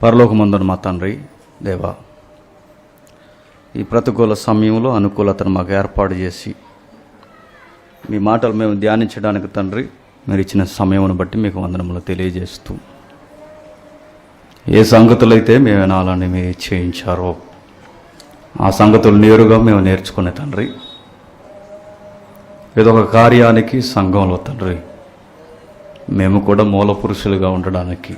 పరలోకమందున మా తండ్రి దేవా, ఈ ప్రతికూల సమయంలో అనుకూలతను మాకు ఏర్పాటు చేసి మీ మాటలు మేము ధ్యానించడానికి తండ్రి మీరు ఇచ్చిన సమయమును బట్టి మీకు వందనములు తెలియజేస్తూ, ఏ సంగతులైతే మేము వినాలని మీరు చేయించారో ఆ సంగతులు నేరుగా మేము నేర్చుకునే తండ్రి, ఏదొక కార్యానికి సంఘంలో తండ్రి మేము కూడా మూల పురుషులుగా ఉండడానికి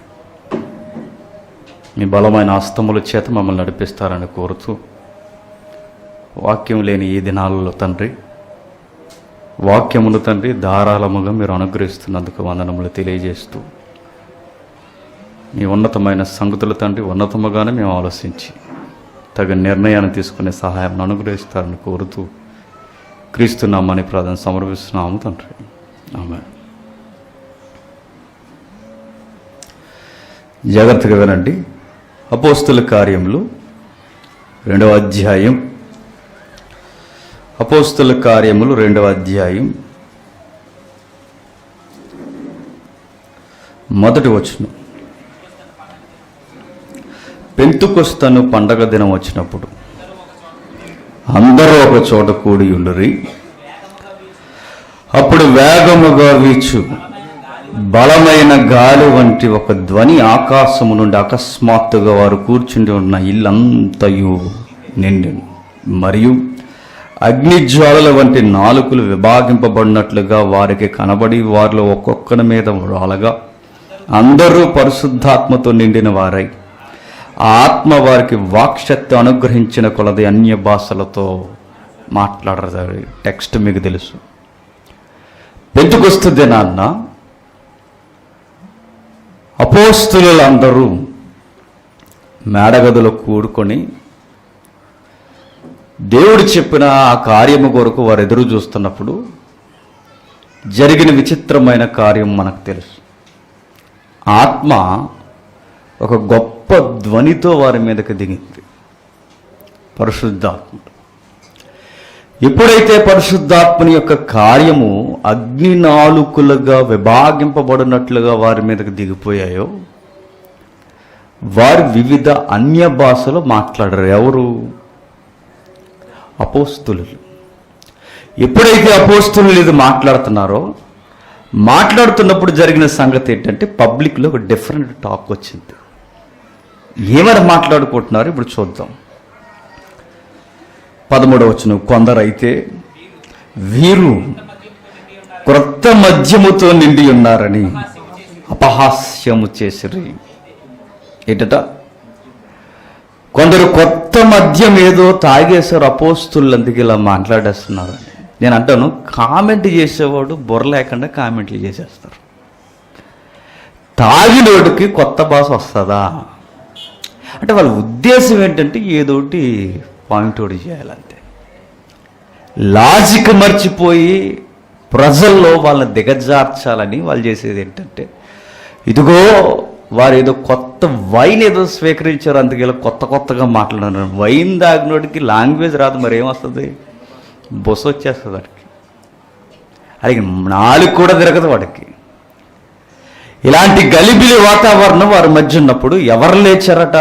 మీ బలమైన హస్తముల చేత మమ్మల్ని నడిపిస్తారని కోరుతూ, వాక్యం లేని ఈ దినాలలో తండ్రి వాక్యమును తండ్రి ధారాళముగా మీరు అనుగ్రహిస్తున్నందుకు వందనములు తెలియజేస్తూ, మీ ఉన్నతమైన సంగతులు తండ్రి ఉన్నతముగానే మేము ఆలోచించి తగిన నిర్ణయాన్ని తీసుకునే సహాయం అనుగ్రహిస్తారని కోరుతూ క్రీస్తు నామమున ప్రార్థన సమర్పిస్తున్నాము తండ్రి, ఆమేన్. జాగ్రత్తగా వినండి. అపోస్తుల కార్యములు 2వ అధ్యాయం, అపోస్తుల కార్యములు 2వ అధ్యాయం మొదటి వచనం. పెంతుకొస్తను పండగ దినం వచ్చినప్పుడు అందరూ ఒక చోట కూడి ఉండిరి. అప్పుడు వేగముగా వీచు బలమైన గాలి వంటి ఒక ధ్వని ఆకాశము నుండి అకస్మాత్తుగా వారు కూర్చుండి ఉన్న ఇల్లంతయు నిండెను. మరియు అగ్నిజ్వాలల వంటి నాలుకలు విభాగింపబడినట్లుగా వారికి కనబడి వారిలో ఒక్కొక్కరి మీద రాలగా అందరూ పరిశుద్ధాత్మతో నిండిన వారై ఆ ఆత్మ వారికి వాక్శక్తి అనుగ్రహించిన కొలది అన్య భాషలతో మాట్లాడతారు. టెక్స్ట్ మీకు తెలుసు. పెంతుకొస్తు దినాన్న అపోస్తులందరూ మేడగదిలో కూడుకొని దేవుడు చెప్పిన ఆ కార్యము కొరకు వారు ఎదురు చూస్తున్నప్పుడు జరిగిన విచిత్రమైన కార్యం మనకు తెలుసు. ఆత్మ ఒక గొప్ప ధ్వనితో వారి మీదకి దిగింది, పరిశుద్ధాత్మ. ఎప్పుడైతే పరిశుద్ధాత్మని యొక్క కార్యము అగ్ని నాలుకలుగా విభాగింపబడినట్లుగా వారి మీదకి దిగిపోయాయో వారు వివిధ అన్య భాషలు మాట్లాడారు. ఎవరు? అపోస్తులు. ఎప్పుడైతే అపోస్తులు ఇది మాట్లాడుతున్నారో, మాట్లాడుతున్నప్పుడు జరిగిన సంగతి ఏంటంటే పబ్లిక్లో ఒక డిఫరెంట్ టాక్ వచ్చింది. ఏమని మాట్లాడుకుంటున్నారు ఇప్పుడు చూద్దాం. 13వ వచనం. కొందరైతే వీరు క్రొత్త మద్యముతో నిండి ఉన్నారని అపహాస్యము చేసిరి. ఏంటట? కొందరు కొత్త మద్యం ఏదో తాగేశారు అపోస్తులు, అందుకే ఇలా మాట్లాడేస్తున్నారు. నేను అంటాను, కామెంట్ చేసేవాడు బుర్ర లేకుండా కామెంట్లు చేసేస్తారు. తాగినోడికి కొత్త భాష వస్తుందా అంటే వాళ్ళ ఉద్దేశం ఏంటంటే ఏదోటి పాయింట్ ఒకటి చేయాలంతే. లాజిక్ మర్చిపోయి ప్రజల్లో వాళ్ళని దిగజార్చాలని వాళ్ళు చేసేది ఏంటంటే, ఇదిగో వారు ఏదో కొత్త వైన్ ఏదో స్వీకరించారు, అందుకే కొత్తగా మాట్లాడారు. వైన్ తాగినోడికి లాంగ్వేజ్ రాదు, మరి ఏమొస్తుంది? బొస వచ్చేస్తుంది వాడికి. అది నాలుగు కూడా తిరగదు వాడికి. ఇలాంటి గలిబిలి వాతావరణం వారి మధ్య ఉన్నప్పుడు ఎవరు లేచారట?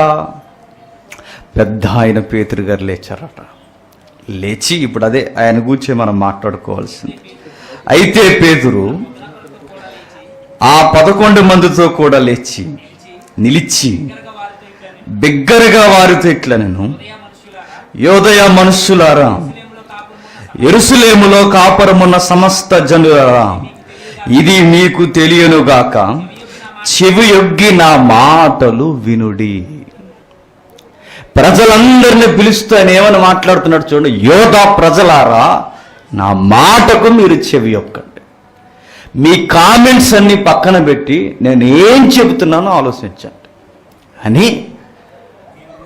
పెద్ద ఆయన పేతురు గారు లేచారట. లేచి ఇప్పుడు అదే ఆయన గురించి మనం మాట్లాడుకోవాల్సింది. అయితే పేతురు ఆ 11 మందితో కూడా లేచి నిలిచి బిగ్గరగా వారితో ఇట్లా, నేను యోదయ మనుష్యులారా, యెరూషలేములో కాపురమున్న సమస్త జనులారా, ఇది మీకు తెలియనుగాక, చెవియొగ్గి నా మాటలు వినుడి. ప్రజలందరినీ పిలుస్తూ ఆయన ఏమని మాట్లాడుతున్నాడు చూడండి. యోధా ప్రజలారా, నా మాటకు మీరు చెవియొక్కండి. మీ కామెంట్స్ అన్ని పక్కన పెట్టి నేను ఏం చెబుతున్నానో ఆలోచించండి అని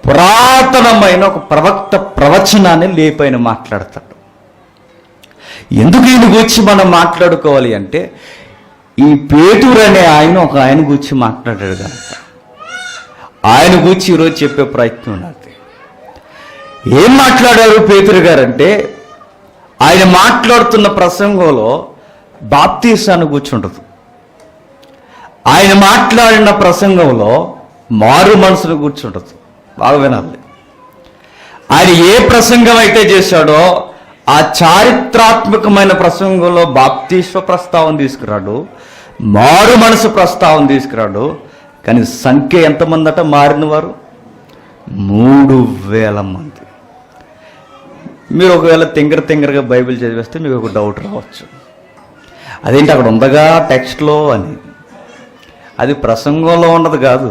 పురాతనమైన ఒక ప్రవక్త ప్రవచనాన్ని లేపైన మాట్లాడతాడు. ఎందుకు ఈయన గురించి మనం మాట్లాడుకోవాలి అంటే, ఈ పేతురు అనే ఆయన ఒక ఆయన గురించి మాట్లాడాడు కనుక ఆయన గురించి ఈరోజు చెప్పే ప్రయత్నం ఉన్నది. ఏం మాట్లాడారు పేతురు గారంటే, ఆయన మాట్లాడుతున్న ప్రసంగంలో బాప్తీసాన్ని కూర్చుండదు. ఆయన మాట్లాడిన ప్రసంగంలో మారు మనసును కూర్చుండదు. బాగా వినాలి. ఆయన ఏ ప్రసంగం అయితే చేశాడో ఆ చారిత్రాత్మకమైన ప్రసంగంలో బాప్తిస్మ ప్రస్తావన తీసుకురాడు, మారు మనసు ప్రస్తావన తీసుకురాడు. కానీ సంఖ్య ఎంతమంది అట మారిన వారు? 3000 మంది. మీరు ఒకవేళ తింగరగా బైబిల్ చదివేస్తే మీకు ఒక డౌట్ రావచ్చు, అదేంటి అక్కడ ఉందగా టెక్స్ట్లో అని. అది ప్రసంగంలో ఉన్నది కాదు.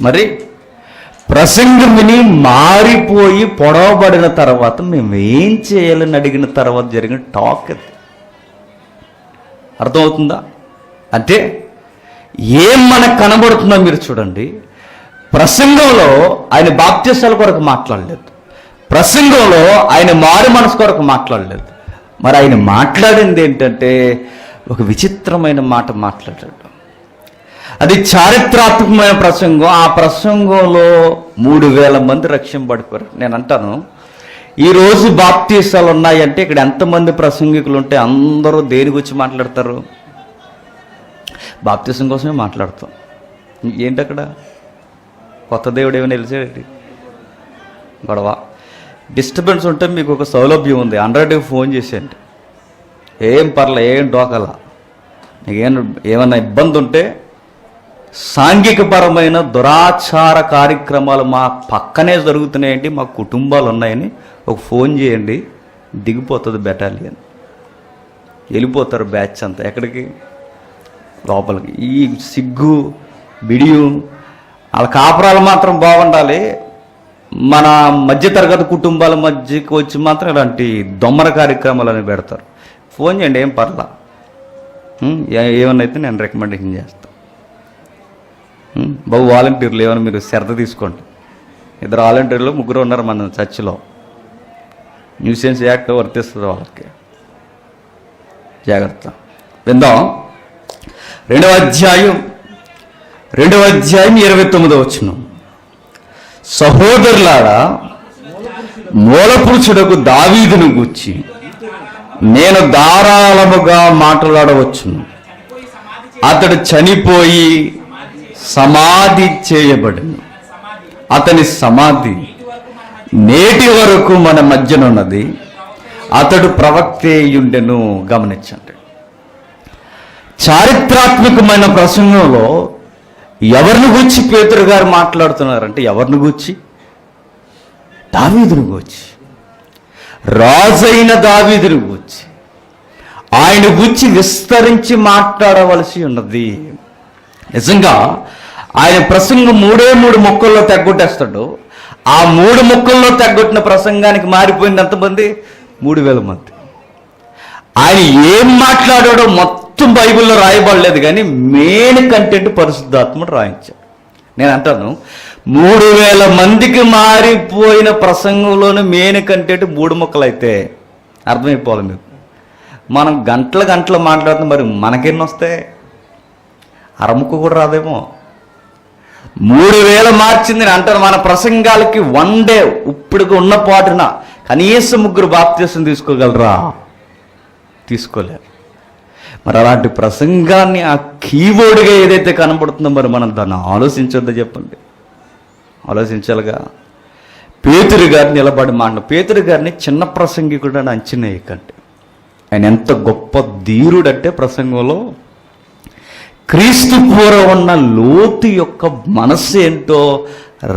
మరి ప్రసంగం విని మారిపోయి పొడవబడిన తర్వాత మేము ఏం చేయాలని అడిగిన తర్వాత జరిగిన టాక్ అది. అర్థమవుతుందా? అంటే ఏం మనకు కనబడుతుందో మీరు చూడండి. ప్రసంగంలో ఆయన బాప్తిసాల కొరకు మాట్లాడలేదు, ప్రసంగంలో ఆయన మారు మనసు కొరకు మాట్లాడలేదు. మరి ఆయన మాట్లాడింది ఏంటంటే ఒక విచిత్రమైన మాట మాట్లాడాడు. అది చారిత్రాత్మకమైన ప్రసంగం. ఆ ప్రసంగంలో 3000 మంది రక్షింపబడిపోయారు. నేను అంటాను, ఈరోజు బాప్తీసాలు ఉన్నాయంటే ఇక్కడ ఎంతమంది ప్రసంగికులు ఉంటే అందరూ దేని గురించి మాట్లాడతారు? బాప్తీసం కోసమే మాట్లాడతాం. ఏంటి అక్కడ కొత్త దేవుడు ఏమైనా తెలిసేది? గొడవ, డిస్టర్బెన్స్ ఉంటే మీకు ఒక సౌలభ్యం ఉంది, 100కి ఫోన్ చేసేయండి. ఏం పర్లే, ఏం డోకలా. మీకు ఏమన్నా ఇబ్బంది ఉంటే సాంఘికపరమైన దురాచార కార్యక్రమాలు మా పక్కనే జరుగుతున్నాయండి, మా కుటుంబాలు ఉన్నాయని ఒక ఫోన్ చేయండి, దిగిపోతుంది బెటాలియన్. వెళ్ళిపోతారు బ్యాచ్ అంతా. ఎక్కడికి? లోపలికి. ఈ సిగ్గు బిడియు వాళ్ళ కాపురాలు మాత్రం బాగుండాలి, మన మధ్యతరగతి కుటుంబాల మధ్యకి వచ్చి మాత్రం ఇలాంటి దొమ్మర కార్యక్రమాలని పెడతారు. ఫోన్ చేయండి, ఏం పర్లా. ఏమన్నా అయితే నేను రికమెండేషన్ చేస్తాను. బాబు వాలంటీర్లు ఏమైనా మీరు శ్రద్ధ తీసుకోండి. 2 వాలంటీర్లు 3 ఉన్నారు మన చర్చిలో. న్యూసెన్స్ యాక్ట్ వర్తిస్తుంది వాళ్ళకి. జాగ్రత్త. విందాం. 2వ అధ్యాయం 29వ సహోదరులారా, మూలపురుషుడకు దావీదును గూర్చి నేను ధారాళముగా మాట్లాడవచ్చును. అతడు చనిపోయి సమాధి చేయబడిను. అతని సమాధి నేటి వరకు మన మధ్యనున్నది. అతడు ప్రవక్తేయుండెను. గమనించండి, చారిత్రాత్మకమైన ప్రసంగంలో ఎవరిని గూర్చి పేతురు గారు మాట్లాడుతున్నారంటే, ఎవరిని గూర్చి? దావీదుని గూర్చి, రాజైన దావీదుని గూర్చి. ఆయన గూర్చి విస్తరించి మాట్లాడవలసి ఉన్నది. నిజంగా ఆయన ప్రసంగం 3 ముక్కల్లో తెగ్గొట్టేస్తాడు. ఆ 3 ముక్కల్లో తెగ్గొట్టిన ప్రసంగానికి మారిపోయింది ఎంతమంది? 3000 మంది. ఆయన ఏం మాట్లాడాడో మొత్తం బైబిల్లో రాయబడలేదు, కానీ మెయిన్ కంటెంట్ పరిశుద్ధాత్ముడు రాయించాడు. నేను అంటాను, 3000 మందికి మారిపోయిన ప్రసంగంలోని మెయిన్ కంటెంట్ 3 ముక్కలు అయితే అర్థమైపోవాలి మీకు. మనం గంటలు మాట్లాడుతున్నాం, మరి మనకెన్ని వస్తాయి? అరముక్కు కూడా రాదేమో. 3000 మార్చింది నేను అంటాను. మన ప్రసంగాలకి 1 డే ఇప్పటికి ఉన్న పాటున కనీసం 3 బాప్తీసం తీసుకోగలరా? తీసుకోలేరు. మరి అలాంటి ప్రసంగాన్ని ఆ కీబోర్డ్గా ఏదైతే కనబడుతుందో మరి మనం దాన్ని ఆలోచించొద్దా చెప్పండి? ఆలోచించాలిగా. పేతురు గారిని నిలబడి పేతురు గారిని చిన్న ప్రసంగికుడు అని అంచనా వేయకండి. ఆయన ఎంత గొప్ప ధీరుడంటే ప్రసంగంలో క్రీస్తు పూర్వం ఉన్న లోతు యొక్క మనస్సు ఏంటో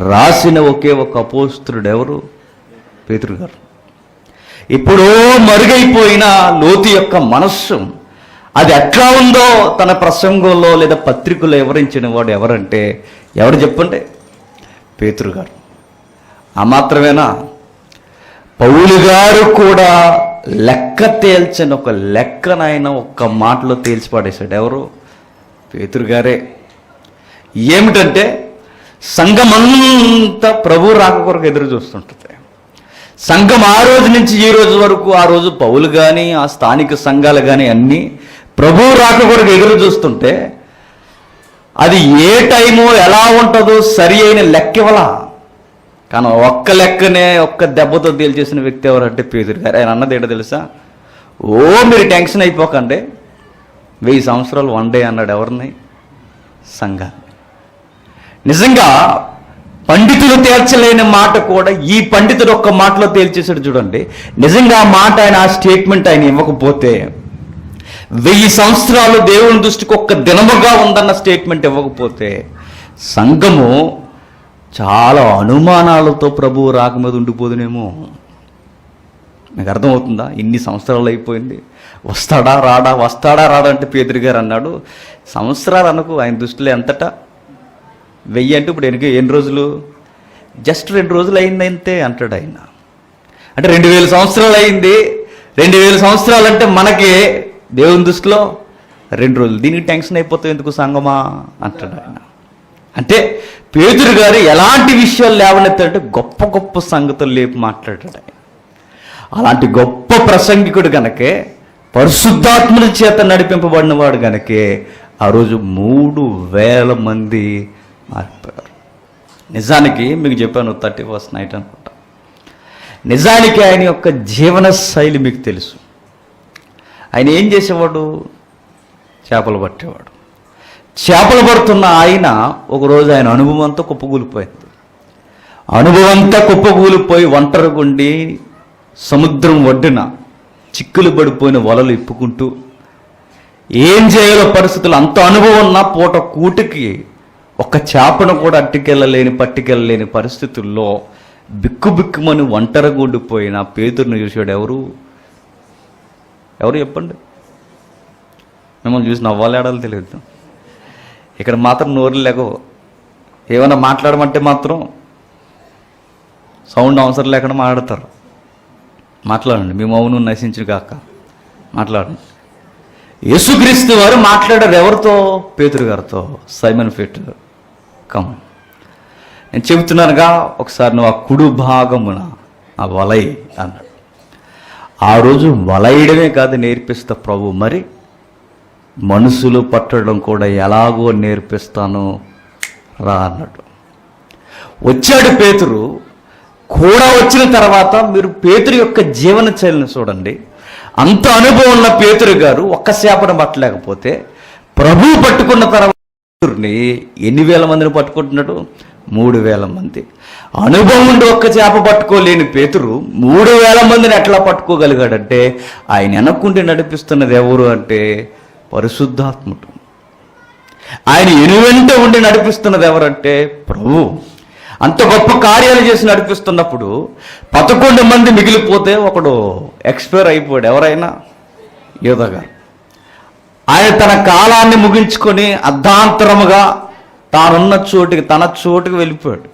రాసిన ఒకే ఒక అపోస్తలుడు ఎవరు? పేతురు గారు. ఇప్పుడు మరుగైపోయిన లోతు యొక్క మనస్సు అది ఎట్లా ఉందో తన ప్రసంగంలో లేదా పత్రికలో వివరించిన వాడు ఎవరంటే ఎవరు చెప్పండి? పేతురు గారు. ఆ మాత్రమేనా? పౌలు గారు కూడా లెక్క తేల్చని ఒక లెక్కనైనా ఒక్క మాటలో తేల్చిపాడేశాడు. ఎవరు? పేతురు గారే. ఏమిటంటే సంఘమంతా ప్రభు రాక కొరకు ఎదురు చూస్తుంటుంది. సంఘం ఆ రోజు నుంచి ఈ రోజు వరకు, ఆ రోజు పౌలు కానీ ఆ స్థానిక సంఘాలు కానీ అన్నీ ప్రభు రాక కొరకు ఎదురు చూస్తుంటే అది ఏ టైము ఎలా ఉంటుందో సరి అయిన లెక్క ఇవ్వాల. కానీ ఒక్క లెక్కనే ఒక్క దెబ్బతో తేల్చేసిన వ్యక్తి ఎవరంటే పేతురు గారు. ఆయన అన్నది ఏంటో తెలుసా? మీరు టెన్షన్ అయిపోకండి, 1000 సంవత్సరాలు 1 డే అన్నాడు. ఎవరిని? సంఘాన్ని. నిజంగా పండితులు తేల్చలేని మాట కూడా ఈ పండితుడు ఒక్క మాటలో తేల్చేశాడు చూడండి. నిజంగా ఆ మాట ఆయన, ఆ స్టేట్మెంట్ ఆయన ఇవ్వకపోతే, 1000 సంవత్సరాలు దేవుని దృష్టికి ఒక్క దినముగా ఉందన్న స్టేట్మెంట్ ఇవ్వకపోతే, సంఘము చాలా అనుమానాలతో ప్రభువు రాక మీద ఉండిపోదునేమో. మీకు అర్థమవుతుందా? ఇన్ని సంవత్సరాలు అయిపోయింది, వస్తాడా రాడా అంటే పేతురు గారు అన్నాడు, సంవత్సరాలు అనుకో, ఆయన దృష్టిలో ఎంతట 1000 అంటే ఇప్పుడు ఎన్ని రోజులు? జస్ట్ 2 రోజులు అయింది అంతే అంటాడు ఆయన. అంటే 2000 సంవత్సరాలు అయింది. 2000 సంవత్సరాలు అంటే మనకి దేవుని దృష్టిలో 2 రోజులు. దీనికి టెన్షన్ అయిపోతావు ఎందుకు సంగమా అంటాడు ఆయన. అంటే పేతురు గారు ఎలాంటి విషయాలు లేవనెత్తాడంటే గొప్ప గొప్ప సంగతులు లేపి మాట్లాడాడు ఆయన. అలాంటి గొప్ప ప్రసంగికుడు గనకే, పరిశుద్ధాత్మల చేత నడిపింపబడిన వాడు గనకే ఆ రోజు 3000 మంది మారిపోయారు. నిజానికి మీకు చెప్పాను 31st నైట్ అనుకుంటా. నిజానికి ఆయన యొక్క జీవన శైలి మీకు తెలుసు. ఆయన ఏం చేసేవాడు? చేపలు పట్టేవాడు. చేపలు పడుతున్న ఆయన ఒకరోజు ఆయన అనుభవం అంతా కుప్పకూలిపోయింది. అనుభవం అంతా కుప్పకూలిపోయి ఒంటరిగుండి సముద్రం ఒడ్డున చిక్కులు పడిపోయిన వలలు ఇప్పుకుంటూ ఏం చేయాలో పరిస్థితులు, అంత అనుభవం ఉన్న పూట కూటికి ఒక్క చేపను కూడా పట్టుకెళ్ళలేని పరిస్థితుల్లో బిక్కుమని ఒంటరిగుండిపోయిన పేతురుని చూశాడు. ఎవరు చెప్పండి? మిమ్మల్ని చూసి నవ్వాలేడాలో తెలియదు. ఇక్కడ మాత్రం నోరులు లేకవు. ఏమైనా మాట్లాడమంటే మాత్రం సౌండ్ అవసరం లేకుండా మాట్లాడతారు. మాట్లాడండి, మీ మౌనం నశించు కాక మాట్లాడండి. యేసుక్రీస్తు వారు మాట్లాడారు ఎవరితో? పేతురు గారితో. సైమన్ పీటర్, కమ్, నేను చెబుతున్నానుగా, ఒకసారి నువ్వు ఆ కుడి భాగమున ఆ వలై అన్నాడు. ఆ రోజు వలయడమే కాదు నేర్పిస్తా ప్రభు, మరి మనుషులు పట్టడం కూడా ఎలాగో నేర్పిస్తాను రా అన్నాడు. వచ్చాడు పేతురు. కూడా వచ్చిన తర్వాత మీరు పేతురు యొక్క జీవన శైలిని చూడండి. అంత అనుభవం ఉన్న పేతురు గారు ఒక్క చేపను పట్టలేకపోతే, ప్రభువు పట్టుకున్న తర్వాత పేతురుని ఎన్ని వేల మందిని పట్టుకుంటున్నాడు? 3000 మంది. అనుభవం ఉండి ఒక్క చేప పట్టుకోలేని పేతురు 3000 మందిని ఎట్లా పట్టుకోగలిగాడంటే, ఆయన వెనక్కుండి నడిపిస్తున్నది ఎవరు అంటే పరిశుద్ధాత్ముడు. ఆయన ఎనువెంట ఉండి నడిపిస్తున్నది ఎవరంటే ప్రభు. అంత గొప్ప కార్యాలు చేసి నడిపిస్తున్నప్పుడు 11 మంది మిగిలిపోతే ఒకడు ఎక్స్పైర్ అయిపోయాడు. ఎవరైనా? యోధ గారు. ఆయన తన కాలాన్ని ముగించుకొని అర్ధాంతరముగా తానున్న చోటుకి, తన చోటుకి వెళ్ళిపోయాడు.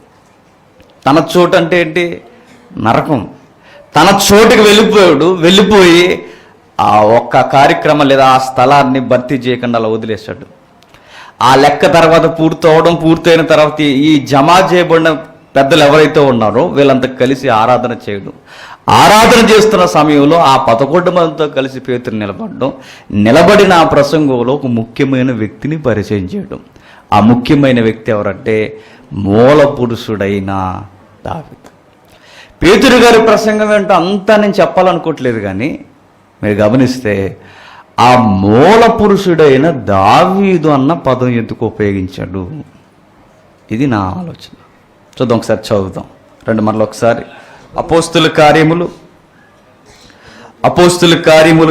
తన చోటు అంటే ఏంటి? నరకం. తన చోటుకి వెళ్ళిపోయి ఆ ఒక్క కార్యక్రమం లేదా ఆ స్థలాన్ని భర్తీ చేయకుండా అలా వదిలేశాడు. ఆ లెక్క తర్వాత పూర్తయిన తర్వాత ఈ జమా చేయబడిన పెద్దలు ఎవరైతే ఉన్నారో వీళ్ళంతా కలిసి ఆరాధన చేయడం. ఆరాధన చేస్తున్న సమయంలో ఆ 11 మందితో కలిసి పేతురు నిలబడిన ఆ ప్రసంగంలో ఒక ముఖ్యమైన వ్యక్తిని పరిచయం చేయడం. ఆ ముఖ్యమైన వ్యక్తి ఎవరంటే మూల పురుషుడైన దావీదు. పేతురు గారి ప్రసంగం ఏంటో అంతా నేను చెప్పాలనుకోవట్లేదు, కానీ మీరు గమనిస్తే ఆ మూల పురుషుడైన దావీదు అన్న పదం ఎందుకు ఉపయోగించాడు? ఇది నా ఆలోచన. చూద్దాం, ఒకసారి చదువుదాం రండి మరలా ఒకసారి. అపోస్తుల కార్యములు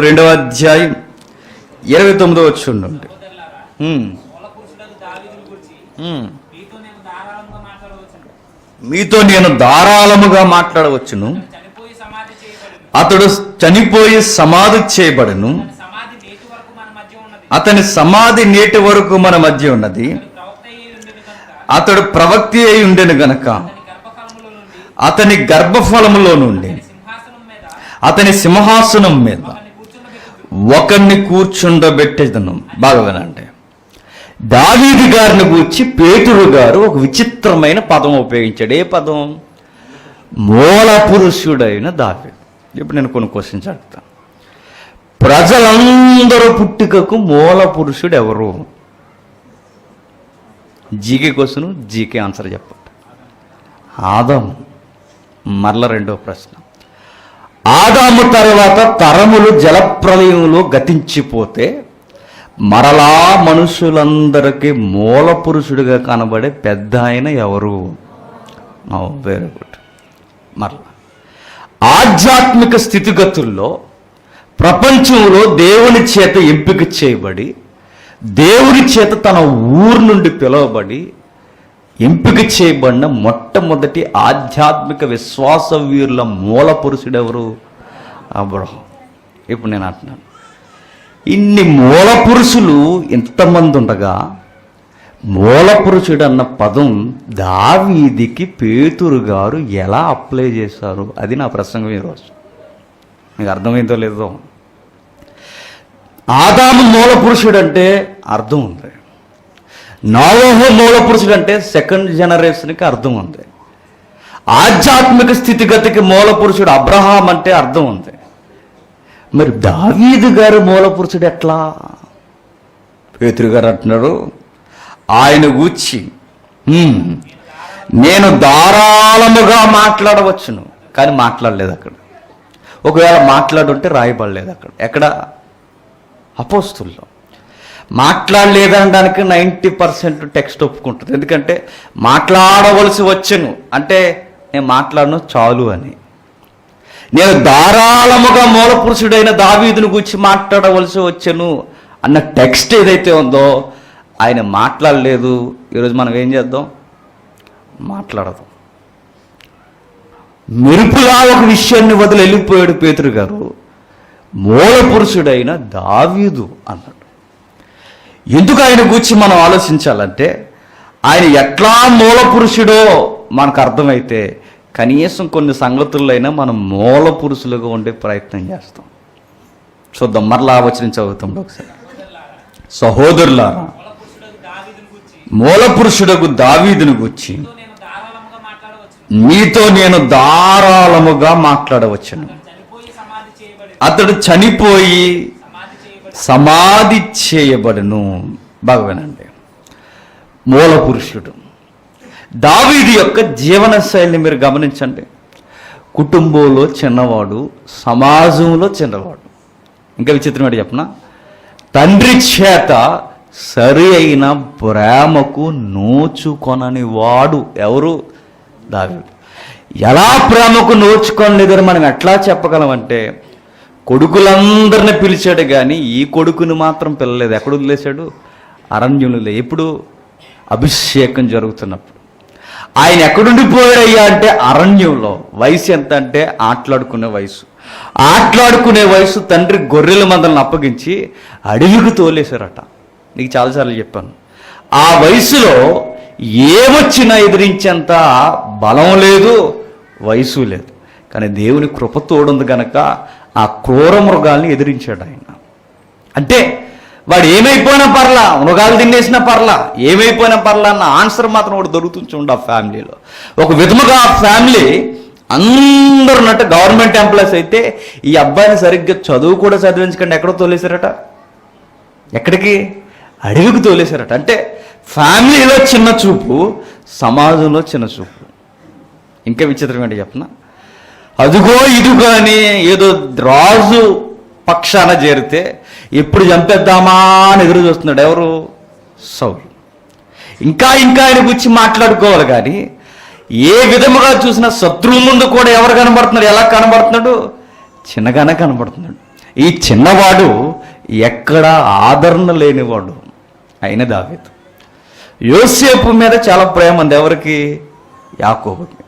2వ అధ్యాయం 29వ వచనం నుండి. మీతో నేను ధారాళముగా మాట్లాడవచ్చును. అతడు చనిపోయి సమాధి చేయబడను. అతని సమాధి నేటి వరకు మన మధ్య ఉన్నది. అతడు ప్రవక్త అయి ఉండెను గనక అతని గర్భఫలములో నుండి అతని సింహాసనం మీద ఒకరిని కూర్చుండబెట్టేదను. బాగా వినండి. దావీదు గారిని గూర్చి పేతురు గారు ఒక విచిత్రమైన పదం ఉపయోగించాడు. ఏ పదం? మూల పురుషుడైన దావీదు. ఇప్పుడు నేను కొన్ని క్వశ్చన్స్ అడుగుతాను. ప్రజలందరూ పుట్టుకకు మూల పురుషుడు ఎవరు? జీకే క్వశ్చన్, జీకే ఆన్సర్ చెప్పండి. ఆదాము. మరల రెండో ప్రశ్న, ఆదాము తర్వాత తరములు జలప్రలయంలో గతించిపోతే మరలా మనుషులందరికీ మూల పురుషుడిగా కనబడే పెద్ద ఆయన ఎవరు? Very good. మరలా ఆధ్యాత్మిక స్థితిగతుల్లో ప్రపంచంలో దేవుని చేత ఎంపిక చేయబడి, దేవుని చేత తన ఊరు నుండి పిలువబడి ఎంపిక చేయబడిన మొట్టమొదటి ఆధ్యాత్మిక విశ్వాస వీరుల మూల పురుషుడు ఎవరు? అబ్రహాం. ఇప్పుడు నేను అంటున్నాను, ఇన్ని మూల పురుషులు ఇంతమంది ఉండగా మూల పురుషుడు అన్న పదం దావీదికి పేతురు గారు ఎలా అప్లై చేశారు? అది నా ప్రసంగం ఈరోజు. మీకు అర్థమైందో లేదో. ఆదాము మూల పురుషుడు అంటే అర్థం ఉంది, నోవహు మూల పురుషుడు అంటే సెకండ్ జనరేషన్కి అర్థం ఉంది, ఆధ్యాత్మిక స్థితిగతికి మూల పురుషుడు అబ్రహాం అంటే అర్థం ఉంది. మరి దావీదు గారు మూల పురుషుడు ఎట్లా? పేతురు గారు అంటున్నారు, ఆయన గూర్చి నేను ధారాళముగా మాట్లాడవచ్చును, కానీ మాట్లాడలేదు అక్కడ. ఒకవేళ మాట్లాడుంటే రాయబడలేదు అక్కడ. ఎక్కడ? అపోస్తుల్లో. మాట్లాడలేదనడానికి 90% టెక్స్ట్ ఒప్పుకుంటుంది. ఎందుకంటే మాట్లాడవలసి వచ్చును అంటే నేను మాట్లాడను చాలు అని. నేను ధారాళముగా మూల పురుషుడైన దావీదుని గురించి మాట్లాడవలసి వచ్చాను అన్న టెక్స్ట్ ఏదైతే ఉందో ఆయన మాట్లాడలేదు. ఈరోజు మనం ఏం చేద్దాం? మాట్లాడదాం. మెరుపులా ఒక విషయాన్ని వదిలి వెళ్ళిపోయాడు పేతురు గారు. మూల పురుషుడైన దావీదు అన్నాడు. ఎందుకు ఆయన గురించి మనం ఆలోచించాలంటే, ఆయన ఎట్లా మూల పురుషుడో మనకు అర్థమైతే కనీసం కొన్ని సంగతులైనా మనం మూల పురుషులుగా ఉండే ప్రయత్నం చేస్తాం. చూద్దాం, మరలా వచనం చదువుతాం ఒకసారి. సహోదరులారా, మూల పురుషుడకు దావీదును గూర్చి మీతో నేను ధారాళముగా మాట్లాడవచ్చును. అతడు చనిపోయి సమాధి చేయబడును. బాగా వినండి, మూల పురుషుడు దావీదు యొక్క జీవన శైలిని మీరు గమనించండి. కుటుంబంలో చిన్నవాడు, సమాజంలో చిన్నవాడు. ఇంకా విచిత్రమైన చెప్పనా, తండ్రి చేత సరి అయిన ప్రేమకు నోచుకొనని వాడు ఎవరు? దావీదు. ఎలా ప్రేమకు నోచుకోలేదని మనం ఎట్లా చెప్పగలమంటే, కొడుకులందరిని పిలిచాడు కానీ ఈ కొడుకుని మాత్రం పిలలేదు. ఎక్కడ వదిలేశాడు? అరణ్యంలో. ఎప్పుడు? అభిషేకం జరుగుతున్నప్పుడు. ఆయన ఎక్కడుండిపోయాడయ్యా అంటే అరణ్యంలో. వయసు ఎంత అంటే ఆటలాడుకునే వయసు. ఆటలాడుకునే వయసు తండ్రి గొర్రెల మందలను అప్పగించి అడవికి తోలేశారట. నీకు చాలాసార్లు చెప్పాను. ఆ వయసులో ఏమొచ్చినా ఎదిరించేంత బలం లేదు, వయసు లేదు. కానీ దేవుని కృప తోడుంది కనుక ఆ క్రూర మృగాల్ని ఎదిరించాడు ఆయన. అంటే వాడు ఏమైపోయినా పర్లా, మృగాలు తినేసినా పర్లా, ఏమైపోయినా పర్లా అన్న ఆన్సర్ మాత్రం వాడు దొరుకుతుంచుండు ఆ ఫ్యామిలీలో. ఒక విధముగా ఆ ఫ్యామిలీ అందరూ ఉన్నట్టు గవర్నమెంట్ ఎంప్లాయీస్ అయితే ఈ అబ్బాయిని సరిగ్గా చదువు కూడా చదివించకండి ఎక్కడో తోలేశారట. ఎక్కడికి? అడవికి తోలేశారట. అంటే ఫ్యామిలీలో చిన్న చూపు, సమాజంలో చిన్న చూపు. ఇంకా విచిత్రం ఏంటి చెప్పనా, అదుగో ఇదిగో అని ఏదో రాజు పక్షాన చేరితే ఎప్పుడు చంపేద్దామా అని ఎదురు చూస్తున్నాడు. ఎవరు? సౌలు. ఇంకా ఇంకా ఆయన గురించి మాట్లాడుకోవాలి కానీ ఏ విధముగా చూసినా శత్రువు ముందు కూడా ఎవరు కనబడుతున్నాడు? ఎలా కనబడుతున్నాడు? చిన్నగానే కనబడుతున్నాడు. ఈ చిన్నవాడు ఎక్కడ ఆదరణ లేనివాడు అయిన దావీదు. యోసేపు మీద చాలా ప్రేమ ఉంది. ఎవరికి? యాకోబుకి.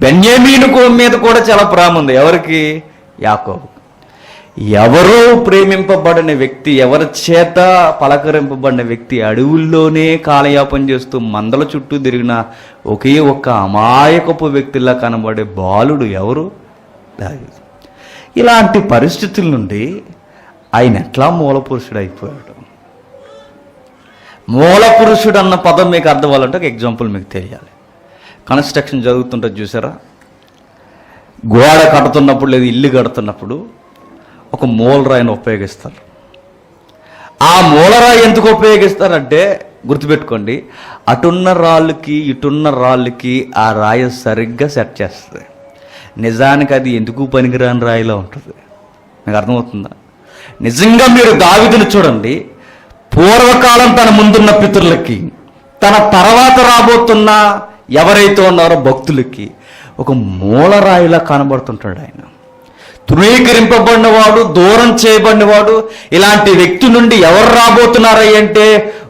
బెన్యామీను మీద కూడా చాలా ప్రేమ ఉంది. ఎవరికి? యాకోబు. ఎవరో ప్రేమింపబడిన వ్యక్తి, ఎవరి చేత పలకరింపబడిన వ్యక్తి అడవుల్లోనే కాలయాపన చేస్తూ మందల చుట్టూ తిరిగిన ఒకే ఒక్క అమాయకపు వ్యక్తిలా కనబడే బాలుడు ఎవరు? దావీదు. ఇలాంటి పరిస్థితుల నుండి ఆయన ఎట్లా మూల పురుషుడు అయిపోయాడు? మూల పురుషుడు అన్న పదం మీకు అర్థం అవ్వాలంటే ఒక ఎగ్జాంపుల్ మీకు తెలియాలి. కన్స్ట్రక్షన్ జరుగుతుంటుంది చూసారా, గోడ కడుతున్నప్పుడు లేదా ఇల్లు కడుతున్నప్పుడు ఒక మూలరాయిని ఉపయోగిస్తారు. ఆ మూలరాయి ఎందుకు ఉపయోగిస్తారంటే గుర్తుపెట్టుకోండి, అటున్న రాళ్ళకి ఇటున్న రాళ్ళకి ఆ రాయి సరిగ్గా సెట్ చేస్తుంది. నిజానికి అది ఎందుకు పనికిరాని రాయిలో ఉంటుంది. మీకు అర్థమవుతుందా? నిజంగా మీరు దావీదును చూడండి, పూర్వకాలం తన ముందున్న పితరులకి, తన తర్వాత రాబోతున్న ఎవరైతే ఉన్నారో భక్తులకి ఒక మూలరాయిలా కనబడుతుంటాడు ఆయన. తృణీకరింపబడినవాడు, దూరం చేయబడినవాడు, ఇలాంటి వ్యక్తి నుండి ఎవరు రాబోతున్నారై అంటే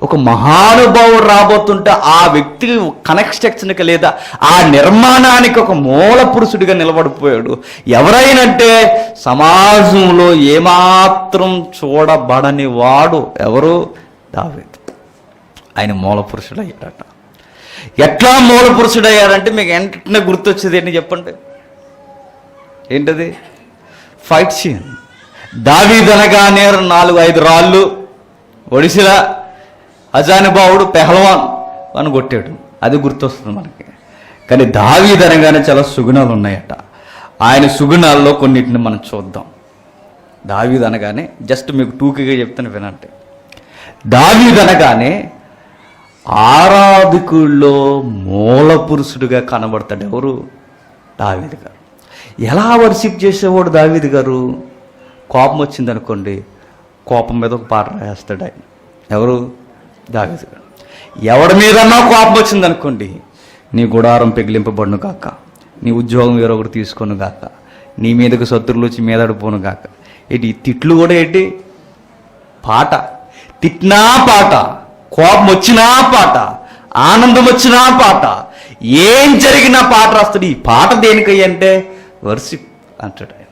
ఒక మహానుభావుడు రాబోతుంటే ఆ వ్యక్తి కన్స్ట్రక్షన్కి లేదా ఆ నిర్మాణానికి ఒక మూల పురుషుడిగా నిలబడిపోయాడు. ఎవరైనంటే సమాజంలో ఏమాత్రం చూడబడని వాడు ఎవరు? దావీదు. ఆయన మూల పురుషుడు అయ్యాడట. ఎట్లా మూల పురుషుడు అయ్యాడంటే మీకు వెంటనే గుర్తొచ్చేది ఏంటి చెప్పండి? ఏంటది? Fight scene. దావీదు అనగానే 4-5 రాళ్ళు ఒడిసిలా అజానుభావుడు పెహల్వాన్ అని కొట్టాడు, అది గుర్తొస్తుంది మనకి. కానీ దావీదు అనగానే చాలా సుగుణాలు ఉన్నాయట. ఆయన సుగుణాల్లో కొన్నిటిని మనం చూద్దాం. దావీదు అనగానే జస్ట్ మీకు టూకీగా చెప్తాను వినండి. దావీదు అనగానే ఆరాధకుల్లో మూల పురుషుడిగా కనబడతాడు. ఎవరు? దావీదు గారు. ఎలా వర్షిప్ చేసేవాడు దావీదు గారు? కోపం వచ్చిందనుకోండి, కోపం మీద ఒక పాట రాస్తాడు ఆయన. ఎవరు? దావీదు గారు. ఎవడి మీదన్నా కోపం వచ్చిందనుకోండి, నీ గుడారం పెగిలింపబడును గాక, నీ ఉద్యోగం వేరొకటి తీసుకొను గాక, నీ మీదకు శత్రువులు వచ్చి మీదడిపోను గాక. ఏంటి తిట్లు కూడా ఏంటి? పాట. తిట్టినా పాట, కోపం వచ్చినా పాట, ఆనందం వచ్చినా పాట, ఏం జరిగినా పాట రాస్తాడు. ఈ పాట దేనికై అంటే వర్షిప్ అంటాడు ఆయన.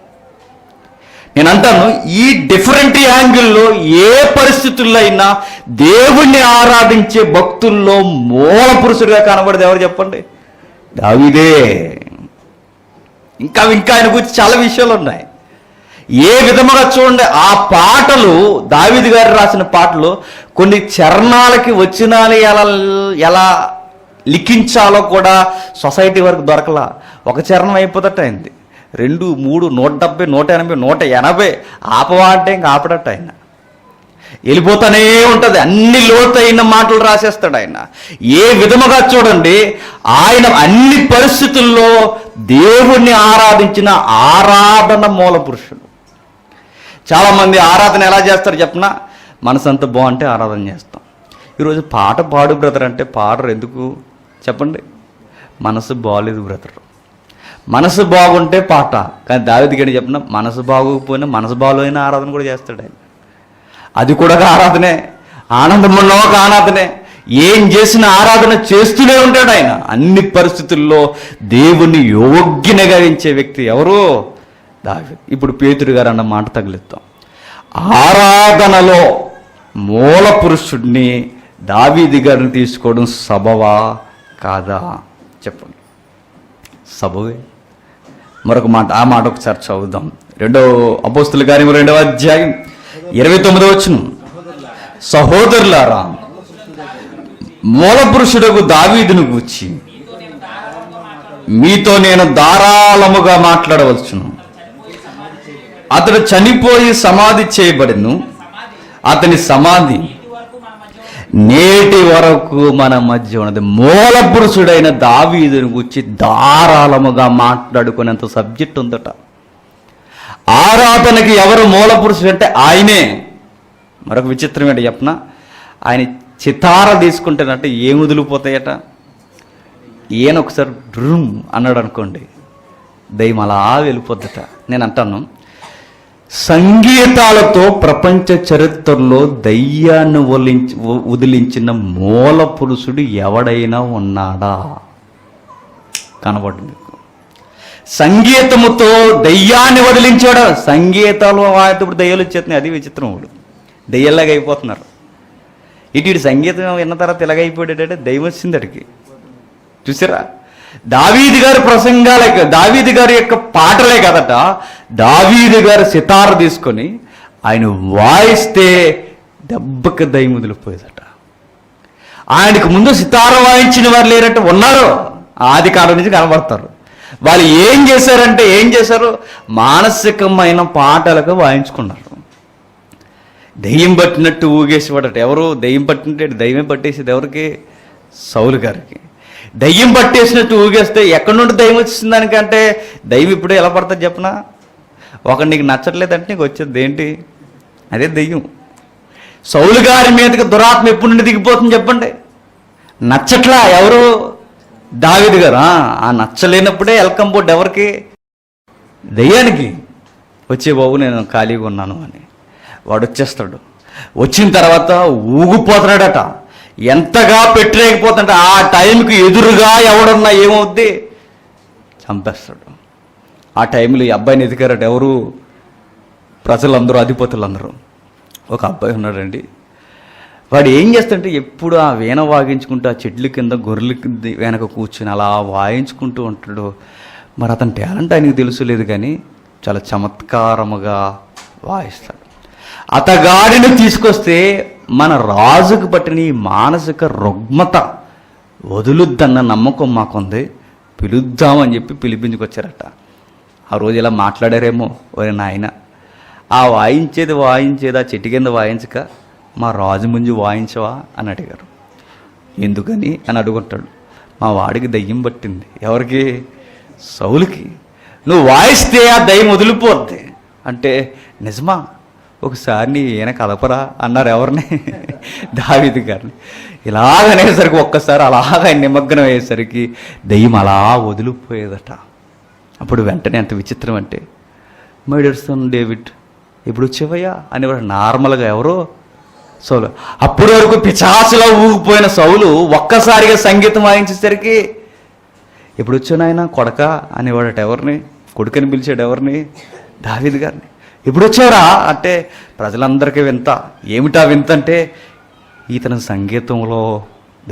నేను అంటాను, ఈ డిఫరెంట్ యాంగిల్లో ఏ పరిస్థితుల్లో అయినా దేవుణ్ణి ఆరాధించే భక్తుల్లో మూల పురుషుడిగా కనబడేది ఎవరు చెప్పండి? దావీదే. ఇంకా ఆయన గురించి చాలా విషయాలు ఉన్నాయి. ఏ విధముగా చూడండి, ఆ పాటలు దావీదు గారు రాసిన పాటలు కొన్ని చరణాలకి వచ్చినాలి ఎలా లిఖించాలో కూడా సొసైటీ వరకు దొరకలా. ఒక చరణం అయిపోతట్టు అయింది, 2, 3, 170, 180, 180 ఆపవా అంటే ఇంకా ఆపడట్టు ఆయన. వెళ్ళిపోతానే ఉంటుంది. అన్ని లోతైన మాటలు రాసేస్తాడు ఆయన. ఏ విధముగా చూడండి, ఆయన అన్ని పరిస్థితుల్లో దేవుణ్ణి ఆరాధించిన ఆరాధన మూల పురుషుడు. చాలామంది ఆరాధన ఎలా చేస్తారు చెప్పనా? మనసంతా బాగుంటే ఆరాధన చేస్తాం. ఈరోజు పాట పాడు బ్రదర్ అంటే పాడరు. ఎందుకు చెప్పండి? మనసు బాగలేదు బ్రదర్. మనసు బాగుంటే పాట. కానీ దావీదు గారు చెప్పిన మనసు బాగోకపోయినా మనసు బాగోలేని ఆరాధన కూడా చేస్తాడు ఆయన. అది కూడా ఒక ఆరాధనే. ఆనందం ఉన్న ఒక ఆరాధనే. ఏం చేసిన ఆరాధన చేస్తూనే ఉంటాడు ఆయన. అన్ని పరిస్థితుల్లో దేవుణ్ణి యోగ్యనగా ఎంచే వ్యక్తి ఎవరు? దావీదు. ఇప్పుడు పేతురు గారు అన్న మాట తగిలిద్దాం. ఆరాధనలో మూల పురుషుడిని దావీదు గారిని తీసుకోవడం సబవా కాదా చెప్పండి? సబవే. మరొక మాట, ఆ మాట ఒకసారి చదువుదాం. 2వ అపోస్తలుల కార్యం 2వ అధ్యాయం 29వ వచనం. సహోదరులారా, మూల పురుషుడకు దావీదును గూర్చి మీతో నేను ధారాళముగా మాట్లాడవచ్చును. అతడు చనిపోయి సమాధి చేయబడిను. అతని సమాధి నేటి వరకు మన మధ్య ఉన్నది. మూల పురుషుడైన దావీదుని గురించి ధారాళముగా మాట్లాడుకునేంత సబ్జెక్ట్ ఉందట. ఆరాధనకి ఎవరు మూల పురుషుడు అంటే ఆయనే. మరొక విచిత్రం ఏంటి చెప్పనా? ఆయన చితార తీసుకుంటేనంటే ఏం వదిలిపోతాయట. ఈయన ఒకసారి డ్రూమ్ అన్నాడు అనుకోండి, దయ్యం అలా వెళ్ళిపోద్దట. నేను అంటాను, సంగీతాలతో ప్రపంచ చరిత్రలో దయ్యాన్ని వదిలించిన మూల పురుషుడు ఎవడైనా ఉన్నాడా? కనబడు మీకు. సంగీతముతో దయ్యాన్ని వదిలించాడు. సంగీతాలు ఇప్పుడు దయ్యాలు వచ్చేస్తున్నాయి. అది విచిత్రం. వాడు దయ్యాలాగా అయిపోతున్నారు. ఇటు సంగీతం విన్న తర్వాత ఇలాగైపోయాడంటే దయ్యం వచ్చింది అడిగి. చూసారా? దావీదు గారి ప్రసంగాలే, దావీదు గారి యొక్క పాటలే కదట, దావీదు గారు సితార తీసుకొని ఆయన వాయిస్తే దెబ్బకి దయ్యం వదిలిపోయేదట. ఆయనకు ముందు సితార వాయించిన వారు లేరంటే ఉన్నారు. ఆది కాలం నుంచి కనబడతారు. వాళ్ళు ఏం చేశారు? మానసికమైన పాటలకు వాయించుకున్నారు. దెయ్యం పట్టినట్టు ఊగేసేవాడట. ఎవరు? దెయ్యం పట్టినట్టు. దయ్యమే పట్టేసేది ఎవరికి? సౌలు గారికి. దయ్యం పట్టేసినట్టు ఊగేస్తే ఎక్కడి నుండి దయ్యం వచ్చింది దానికంటే, దయ్యం ఇప్పుడు ఎలా పడుతుంది చెప్పనా? ఒకటి నీకు నచ్చట్లేదంటే నీకు వచ్చేది ఏంటి? అదే దెయ్యం. సౌలు గారి మీదకి దురాత్మ ఎప్పుడు నుండి దిగిపోతుంది చెప్పండి? నచ్చట్లా ఎవరు? దావీదు గారు. ఆ నచ్చలేనప్పుడే వెల్కమ్ బోర్డు ఎవరికి? దెయ్యానికి. వచ్చే బాబు నేను ఖాళీగా ఉన్నాను అని వాడు వచ్చేస్తాడు. వచ్చిన తర్వాత ఊగిపోతున్నాడట. ఎంతగా పెట్టలేకపోతుంటే ఆ టైంకి ఎదురుగా ఎవడున్నా ఏమవుద్ది? చంపేస్తాడు. ఆ టైంలో ఈ అబ్బాయిని ఎదిగారట ఎవరు? ప్రజలందరూ, అధిపతులందరూ. ఒక అబ్బాయి ఉన్నాడండి. వాడు ఏం చేస్తాడంటే ఎప్పుడు ఆ వీణ వాయించుకుంటూ ఆ చెట్ల కింద గొర్రెల కింద వెనక కూర్చుని అలా వాయించుకుంటూ ఉంటాడు. మరి అతని టాలెంట్ ఆయనకు తెలుసులేదు, కానీ చాలా చమత్కారముగా వాయిస్తాడు. అతగాడిని తీసుకొస్తే మన రాజుకు పట్టిన ఈ మానసిక రుగ్మత వదులుద్దన్న నమ్మకం మాకుంది, పిలుద్దామని చెప్పి పిలిపించుకొచ్చారట. ఆ రోజు ఇలా మాట్లాడారేమో, ఒరే నాయన ఆ వాయించేది ఆ చెట్టు కింద వాయించక మా రాజు ముందు వాయించవా అని అడిగారు. ఎందుకని అని అడుగుంటాడు. మా వాడికి దయ్యం పట్టింది. ఎవరికి? సౌలుకి. నువ్వు వాయిస్తే ఆ దయ్యం వదిలిపోద్ది అంటే నిజమా? ఒకసారి నీ ఈయన కలపరా అన్నారు. ఎవరిని? దావీదు గారిని. ఇలాగనేసరికి ఒక్కసారి అలాగ నిమగ్నం అయ్యేసరికి దయ్యం అలా వదిలిపోయేదట. అప్పుడు వెంటనే ఎంత విచిత్రం అంటే, మై డియర్ సన్ డేవిడ్ ఇప్పుడు వచ్చేవయ్యా అనేవాడు నార్మల్గా. ఎవరో? సౌలు. అప్పటి వరకు పిచాసులా ఊగిపోయిన సౌలు ఒక్కసారిగా సంగీతం వాయించేసరికి ఎప్పుడు వచ్చాను ఆయన కొడక అనేవాడట. ఎవరిని? కొడుకని పిలిచాడు. ఎవరిని? దావీదు గారిని. ఎప్పుడు వచ్చారా అంటే ప్రజలందరికీ వింత. ఏమిటా వింత అంటే ఇతని సంగీతంలో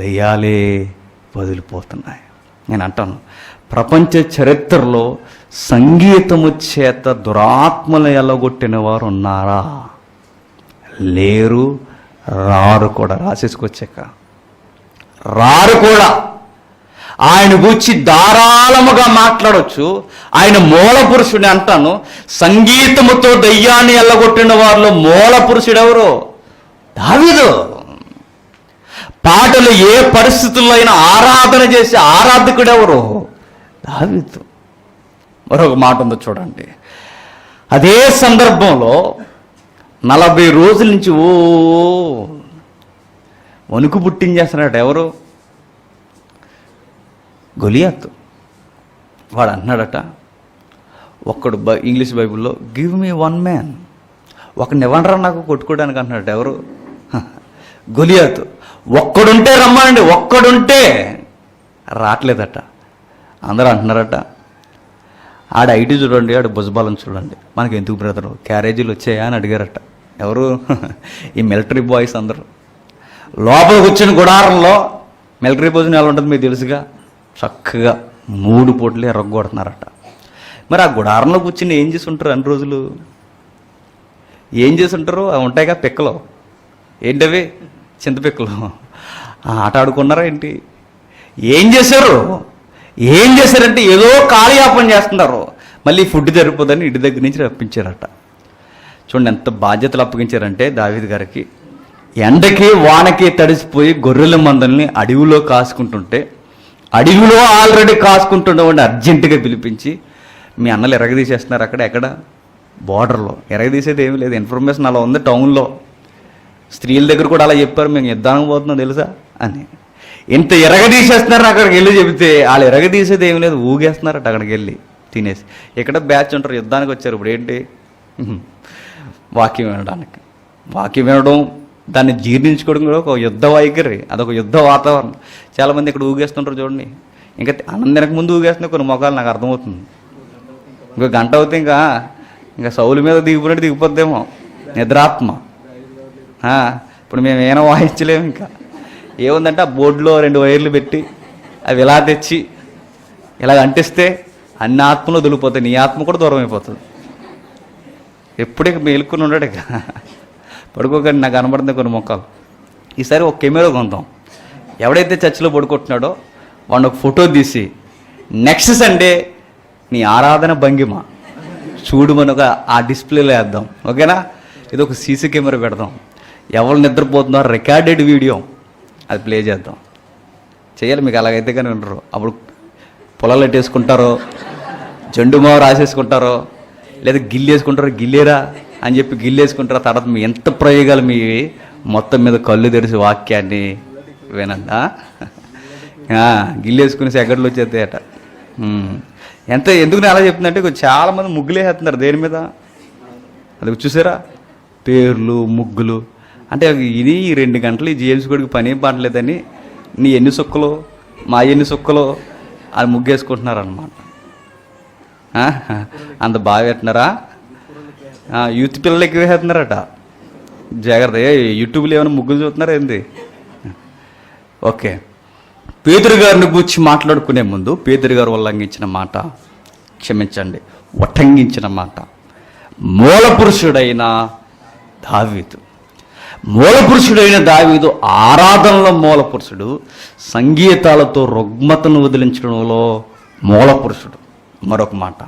దయ్యాలే వదిలిపోతున్నాయి. నేను అంటాను, ప్రపంచ చరిత్రలో సంగీతము చేత దురాత్మలు ఎల్లగొట్టిన వారు ఉన్నారా? లేరు, రారు కూడా. రాసేసుకొచ్చాక రారు కూడా. ఆయన గురించి ధారాళముగా మాట్లాడవచ్చు. ఆయన మూల పురుషుడు అంటాను. సంగీతముతో దయ్యాన్ని ఎల్లగొట్టిన వారిలో మూల పురుషుడు ఎవరు? దావీదు. పాటలు ఏ పరిస్థితుల్లో అయినా ఆరాధన చేసే ఆరాధకుడు ఎవరు? దావీదు. మరొక మాట ఉందో చూడండి. అదే సందర్భంలో 40 రోజుల నుంచి వణుకు పుట్టించేస్తున్నాడు. ఎవరు? గొలియాతు. వాడు అన్నాడట, ఒక్కడు ఇంగ్లీష్ బైబిల్లో గివ్ మీ వన్ మ్యాన్, ఒకడిని ఇవ్వనరా నాకు కొట్టుకోవడానికి అంటున్నాడు. ఎవరు? గొలియాతు. ఒక్కడుంటే రమ్మానండి, ఒక్కడుంటే రావట్లేదట. అందరూ అంటున్నారట, ఆడ ఐటీ చూడండి, ఆడ భుజబలం చూడండి, మనకి ఎందుకు బ్రదరు క్యారేజీలు వచ్చాయా అని అడిగారట. ఎవరు? ఈ మిలిటరీ బాయ్స్ అందరూ. లోపల కూర్చొని గుడారంలో మిలిటరీ భోజనం ఎలా ఉంటుంది మీకు తెలుసుగా, చక్కగా 3 పూటలే ఎరగొడుతున్నారట. మరి ఆ గుడారంలో కూర్చుని ఏం చేసి ఉంటారు? అన్ని రోజులు ఏం చేసి ఉంటారు? అవి ఉంటాయిగా పిక్కలు. ఏంటవి? చింతపిక్కలు. ఆట ఆడుకున్నారా ఏంటి? ఏం చేశారు? ఏం చేశారంటే ఏదో కాలయాపన చేస్తున్నారు. మళ్ళీ ఫుడ్ సరిపోదని ఇంటి దగ్గర నుంచి రప్పించారట. చూడండి ఎంత బాధ్యతలు అప్పగించారంటే దావీదు గారికి. ఎండకి వానకి తడిసిపోయి గొర్రెల మందల్ని అడవిలో కాసుకుంటుంటే, అడవిలో ఆల్రెడీ కాసుకుంటుండేవాడిని అర్జెంటుగా పిలిపించి, మీ అన్నలు ఎరగదీసేస్తున్నారు అక్కడ, ఎక్కడ బోర్డర్లో. ఎరగదీసేది ఏమీ లేదు, ఇన్ఫర్మేషన్ అలా ఉంది టౌన్లో. స్త్రీల దగ్గర కూడా అలా చెప్పారు, మేము యుద్ధానికి పోతున్నాం తెలుసా అని. ఇంత ఎరగదీసేస్తున్నారు అక్కడికి వెళ్ళి చెబితే, వాళ్ళు ఎరగదీసేది ఏమి లేదు, ఊగేస్తున్నారట అక్కడికి వెళ్ళి తినేసి. ఇక్కడ బ్యాచ్ ఉంటారు, యుద్ధానికి వచ్చారు. ఇప్పుడు ఏంటి? వాక్యం వినడానికి. వాక్యం వినడం, దాన్ని జీర్ణించుకోవడం కూడా ఒక యుద్ధ వైఖరి, అదొక యుద్ధ వాతావరణం. చాలామంది ఇక్కడ ఊగేస్తుంటారు చూడండి. ఇంకా అన్నం తినక ముందు ఊగేస్తున్నాయి కొన్ని మొఖాలు, నాకు అర్థమవుతుంది. ఇంకో గంట అవుతే ఇంకా సౌలు మీద దిగిపోయినట్టు దిగిపోద్దేమో నిద్రాత్మ. ఇప్పుడు మేము ఏమైనా వాయించలేము. ఇంకా ఏముందంటే ఆ బోర్డులో 2 వైర్లు పెట్టి అవి ఇలా తెచ్చి ఇలాగ అంటిస్తే అన్ని ఆత్మలు వదిలిపోతాయి, నీ ఆత్మ కూడా దూరం అయిపోతుంది. ఎప్పుడే మేలుకుని ఉండడు ఇక, పడుకోకండి. నాకు కనబడుతుంది కొన్ని మొక్కలు. ఈసారి ఒక కెమెరా కొందాం. ఎవడైతే చర్చిలో పడుకుంటున్నాడో వాడిని ఒక ఫోటో తీసి నెక్స్ట్ సండే నీ ఆరాధన భంగిమ చూడమని ఆ డిస్ప్లేలో వేద్దాం. ఓకేనా? ఇది ఒక సీసీ కెమెరా పెడదాం. ఎవరు నిద్రపోతున్నారో రికార్డెడ్ వీడియో అది ప్లే చేద్దాం. చేయాలి. మీకు అలాగైతే కానీ వినరు. అప్పుడు పొలాలు ఎట్టేసుకుంటారో, జెండుమావ రాసేసుకుంటారో, లేదా గిల్లేసుకుంటారో, గిల్లేరా అని చెప్పి గిల్లేసుకుంటారో. తర్వాత మీ ఎంత ప్రయోగాలు మీ మొత్తం మీద కళ్ళు తెరిచి వాక్యాన్ని వినండి. గిల్లేసుకుని సెగడ్లు వచ్చేస్తాయట. ఎందుకు నేను అలా చెప్తుందంటే చాలామంది ముగ్గులేసేస్తున్నారు దేని మీద, అది చూసారా, పేర్లు ముగ్గులు. అంటే ఇది 2 గంటలు ఈ జేమ్స్ గడికి పని పడలేదని నీ ఎన్ని సుక్కలు మా ఎన్ని సుక్కలు అది ముగ్గేసుకుంటున్నారు అన్నమాట. అంత బాగా పెట్టినారా? యూత్ పిల్లలు ఎక్కువ వేస్తున్నారట. జాగ్రత్త, యూట్యూబ్లో ఏమైనా ముగ్గులు చూస్తున్నారా ఏంది? ఓకే, పేతురు గారిని గురించి మాట్లాడుకునే ముందు పేతురు గారు ఉల్లంఘించిన మాట, క్షమించండి, ఉట్టంఘించిన మాట, మూలపురుషుడైన దావీదు. మూలపురుషుడైన దావీదు ఆరాధనలో మూలపురుషుడు, సంగీతాలతో రుగ్మతను వదిలించడంలో మూలపురుషుడు. మరొక మాట,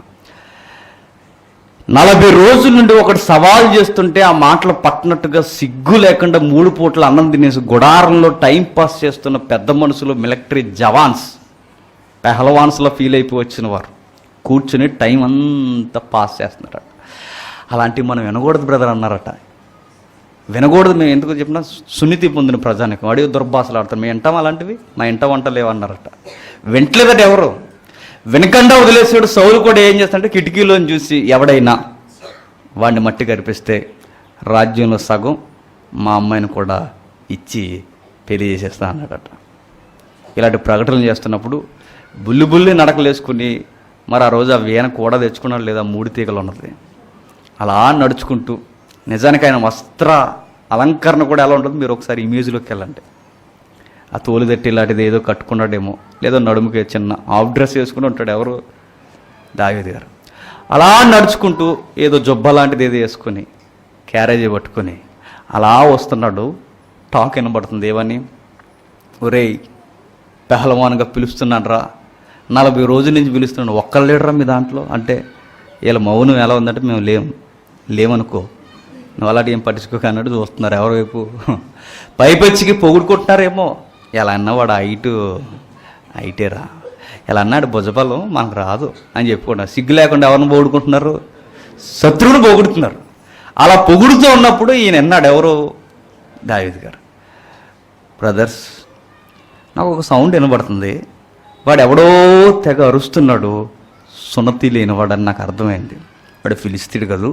40 రోజుల నుండి ఒకటి సవాల్ చేస్తుంటే ఆ మాటలు పట్టినట్టుగా సిగ్గు లేకుండా 3 పూట్ల అన్నం తినేసి గుడారంలో టైం పాస్ చేస్తున్న పెద్ద మనుషులు, మిలిటరీ జవాన్స్, పెహల్వాన్స్లో ఫీల్ అయిపోయి వచ్చిన వారు కూర్చుని టైం అంతా పాస్ చేస్తున్నారట. అలాంటివి మనం వినకూడదు బ్రదర్ అన్నారట. వినకూడదు. మేము ఎందుకు చెప్పినా సున్నితి పొందిన ప్రజానికి వాడి దుర్భాషలు ఆడతారు. మేము వింటాం అలాంటివి, మా ఇంట వంట లేవన్నారట. వింటలేదట ఎవరు, వెనకండా వదిలేసాడు. సౌలు కూడా ఏం చేస్తాడంటే కిటికీలోని చూసి ఎవడైనా వాడిని మట్టి కరిపిస్తే రాజ్యంలో సగం మా అమ్మాయిని కూడా ఇచ్చి పెళ్లి చేసేస్తా అన్నాడట. ఇలాంటి ప్రకటనలు చేస్తున్నప్పుడు బుల్లి నడకలు వేసుకుని, మరి ఆ రోజు ఆ వీణ కూడా తెచ్చుకున్నాడు లేదా 3 తీగలు ఉన్నది, అలా నడుచుకుంటూ, నిజానికి ఆయన వస్త్ర అలంకరణ కూడా ఎలా ఉంటుందో మీరు ఒకసారి ఇమేజ్లోకి వెళ్ళండి. ఆ తోలు తట్టి ఇలాంటిది ఏదో కట్టుకున్నాడేమో, లేదో నడుముకి చిన్న హాఫ్ డ్రెస్ వేసుకుని ఉంటాడు ఎవరు, దావీదు గారు. అలా నడుచుకుంటూ ఏదో జొబ్బ లాంటిది ఏదో వేసుకొని క్యారేజీ పట్టుకొని అలా వస్తున్నాడు. టాక్ వినబడుతుంది, ఏమని, ఒరేయ్ పెహల్వాన్గా పిలుస్తున్నాను రా, 40 రోజుల నుంచి పిలుస్తున్నాడు, ఒక్కళ్ళు లేడరా మీ దాంట్లో అంటే. వీళ్ళ మౌనం ఎలా ఉందంటే మేము లేమనుకో, నువ్వు అలాంటి ఏం పట్టించుకోక అన్నట్టు చూస్తున్నారు ఎవరి వైపు. పైపచ్చికి పొగుడుకుంటున్నారేమో, ఎలా అన్నా వాడు ఐటేరా, ఎలా అన్నాడు భుజబలం మనకు రాదు అని చెప్పుకుంటారు. సిగ్గు లేకుండా ఎవరిని పొగుడుకుంటున్నారు, శత్రువుని పొగుడుతున్నారు. అలా పొగుడుతూ ఉన్నప్పుడు ఈయన అన్నాడు, ఎవరు, దావీదు గారు, బ్రదర్స్ నాకు ఒక సౌండ్ వినబడుతుంది, వాడు ఎవడో తెగ అరుస్తున్నాడు, సున్నతి లేనివాడని నాకు అర్థమైంది. వాడు ఫిలిస్తీయుడు కదూ,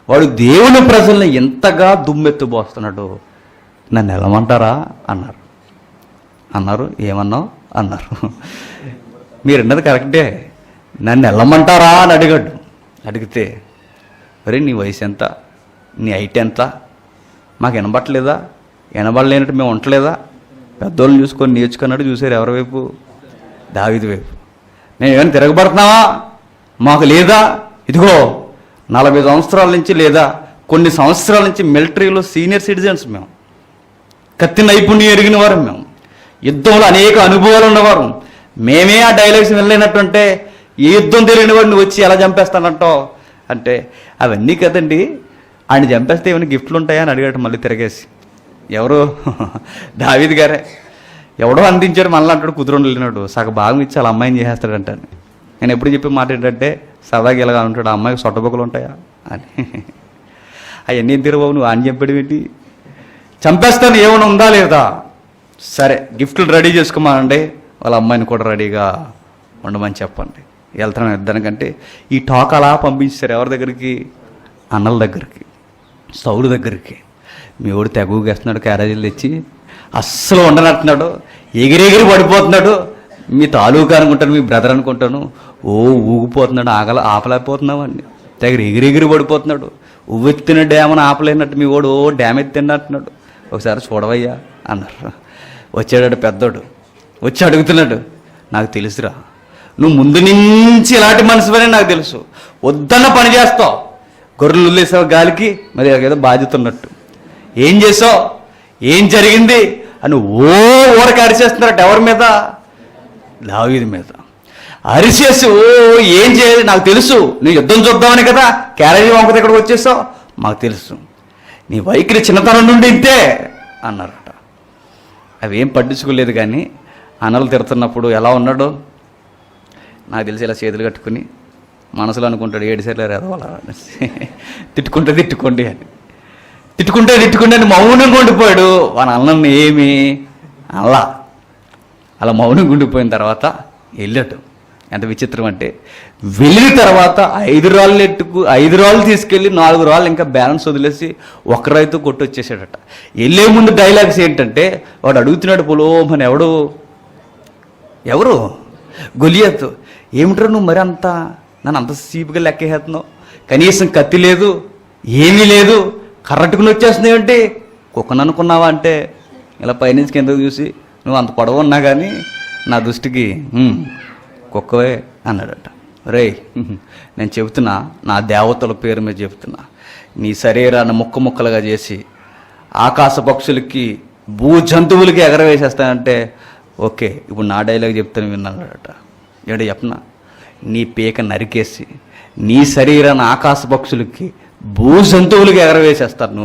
వాడు దేవుని ప్రజల్ని ఎంతగా దుమ్మెత్తుబోస్తున్నాడు, నన్ను వెళ్ళమంటారా అన్నారు. ఏమన్నావు అన్నారు. మీరు అన్నది కరెక్టే, నన్ను వెళ్ళమంటారా అని అడిగాడు. అడిగితే, అరే నీ వయసు ఎంత, నీ హైట్ ఎంత, మాకు వినబట్టలేదా, వినబడలేనట్టు మేము ఉండలేదా, పెద్దోళ్ళని చూసుకొని నేర్చుకున్నట్టు చూసారు ఎవరి వైపు, దావీదు వైపు. నేను ఏమైనా తిరగబడుతున్నావా, మాకు లేదా, ఇదిగో 40 సంవత్సరాల నుంచి లేదా కొన్ని సంవత్సరాల నుంచి మిలిటరీలో సీనియర్ సిటిజన్స్ మేము, కత్తి నైపుణ్యం ఎరిగిన వారు మేము, యుద్ధంలో అనేక అనుభవాలు ఉన్నవారు మేమే. ఆ డైలాగ్స్ వెళ్ళలేనట్టుంటే ఏ యుద్ధం తెలియని వాడిని వచ్చి ఎలా చంపేస్తానంటావు అంటే, అవన్నీ కదండి, ఆయన చంపేస్తే ఏమైనా గిఫ్ట్లు ఉంటాయా అని అడిగాడు మళ్ళీ తిరగేసి. ఎవరు, దావీదు గారే. ఎవడో అందించాడు మళ్ళీ అంటాడు, కుదురుండి వెళ్ళినాడు, సగ భాగం ఇచ్చి అలా అమ్మాయిని చేసేస్తాడంట. నేను ఎప్పుడు చెప్పే మాట ఏంటంటే, సరదాగా ఇలాగా ఉంటాడు, ఆ అమ్మాయికి సొట్టబొక్కలు ఉంటాయా అని. అవన్నీ ఎందుకు బాబు నువ్వు అని చెప్పాడు ఏంటి, చంపేస్తాను ఏమైనా ఉందా లేదా, సరే గిఫ్ట్లు రెడీ చేసుకోమానండి, వాళ్ళ అమ్మాయిని కూడా రెడీగా ఉండమని చెప్పండి, వెళ్తాను ఇద్దరికంటే. ఈ టాక్ అలా పంపించారు ఎవరి దగ్గరికి, అన్నల దగ్గరికి, సౌలు దగ్గరికి. మీ వాడు తెగూగేస్తున్నాడు, క్యారేజీలు తెచ్చి అస్సలు ఉండనట్టున్నాడు, ఎగిరెగిరి పడిపోతున్నాడు, మీ తాలూకా అనుకుంటాను, మీ బ్రదర్ అనుకుంటాను, ఊగిపోతున్నాడు, ఆపలేకపోతున్నావు అండి, దగ్గర ఎగిరెగిరి పడిపోతున్నాడు, ఉవ్వెత్తిన డ్యామ్ అని ఆపలేనట్టు మీ వాడు డ్యామ్ ఎత్తినట్టున్నాడు, ఒకసారి చూడవయ్యా అన్నారు. వచ్చాడు పెద్దోడు, వచ్చి అడుగుతున్నాడు, నాకు తెలుసురా, నువ్వు ముందు నుంచి ఇలాంటి మనిషివని నాకు తెలుసు, వద్దన్న పని చేస్తావు, గొర్రెలు వదిలేసావు గాలికి, మరి ఏదో బాధ్యత ఉన్నట్టు, ఏం చేసావు, ఏం జరిగింది అని ఊరకి అరిచేస్తున్నారట. ఎవరి మీద, దావీదు మీద అరిచేసి, ఏం చేయాలి నాకు తెలుసు, నువ్వు యుద్ధం చూద్దామని కదా క్యారేజీ వంకత ఇక్కడికి వచ్చేసావు, మాకు తెలుసు, నీ వైఖరి చిన్నతనం నుండి ఇంతే అన్నారట. అవేం పట్టించుకోలేదు. కానీ అన్నలు తిడుతున్నప్పుడు ఎలా ఉన్నాడు నాకు తెలిసి, ఇలా చేతులు కట్టుకుని మనసులో అనుకుంటాడు, 7 సార్లు ఎదవాలా తిట్టుకుంటే తిట్టుకోండి అని. తిట్టుకుంటే మౌనంగా ఉండిపోయాడు. వాని అన్నం ఏమి అలా మౌనంగా ఉండిపోయిన తర్వాత వెళ్ళాడు. ఎంత విచిత్రం అంటే, వెళ్ళిన తర్వాత 5 రాళ్ళు తీసుకెళ్ళి 4 రాళ్ళు ఇంకా బ్యాలెన్స్ వదిలేసి ఒక రైతు కొట్టొచ్చేసాడట. వెళ్ళే ముందు డైలాగ్స్ ఏంటంటే, వాడు అడుగుతున్నాడు పొలోమని, ఎవరు గొలియాతు, ఏమిట్రా నువ్వు మరి నన్ను అంత సీపుగా లెక్కేస్తున్నావు, కనీసం కత్తి లేదు ఏమీ లేదు, కర్రట్టుకుని వచ్చేస్తున్నావు ఏంటి, కుక్కను అనుకున్నావా అంటే, ఇలా పైనుంచి కిందకు చూసి, నువ్వు అంత పొడవు ఉన్నా కానీ నా దృష్టికి కుక్కవే అన్నాడట. రేయ్, నేను చెబుతున్నా, నా దేవతల పేరు మీద చెబుతున్నా, నీ శరీరాన్ని ముక్కలుగా చేసి ఆకాశ పక్షులకి భూ జంతువులకి ఎగరవేసేస్తానంటే ఓకే, ఇప్పుడు నా డైలాగ్ చెప్తాను విన్నాడట. చెప్పనా, నీ పీక నరికేసి నీ శరీరాన్ని ఆకాశ పక్షులకి భూ జంతువులకి ఎగరవేసేస్తాను,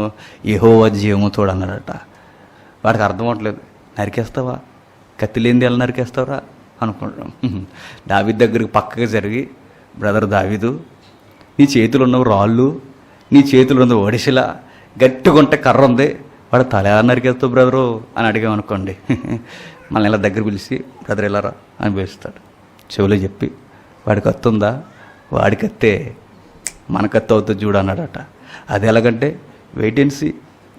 యెహోవా జీవముతోడు అన్నాడట. వాడికి అర్థం అవట్లేదు. నరికేస్తావా, కత్తి లేనిది ఎలా నరికేస్తావరా అనుకుంటాం. దావీదు దగ్గరికి పక్కకి జరిగి, బ్రదర్ దావీదు, నీ చేతులు ఉన్నవి రాళ్ళు, నీ చేతులు ఉన్నది ఒడిసిలా, గట్టిగా ఉంటే కర్ర ఉంది, వాడు తల ఎలా నరికేస్తావు బ్రదరు అని అడిగామనుకోండి, మళ్ళీ ఇలా దగ్గర పిలిచి బ్రదర్ వెళ్ళారా అని పిలుస్తాడు. చెవులో చెప్పి, వాడి కత్తి ఉందా, వాడి కత్తే మన కత్తి అవుతుంది చూడు అన్నాడట. అది ఎలాగంటే వెయిటెన్సీ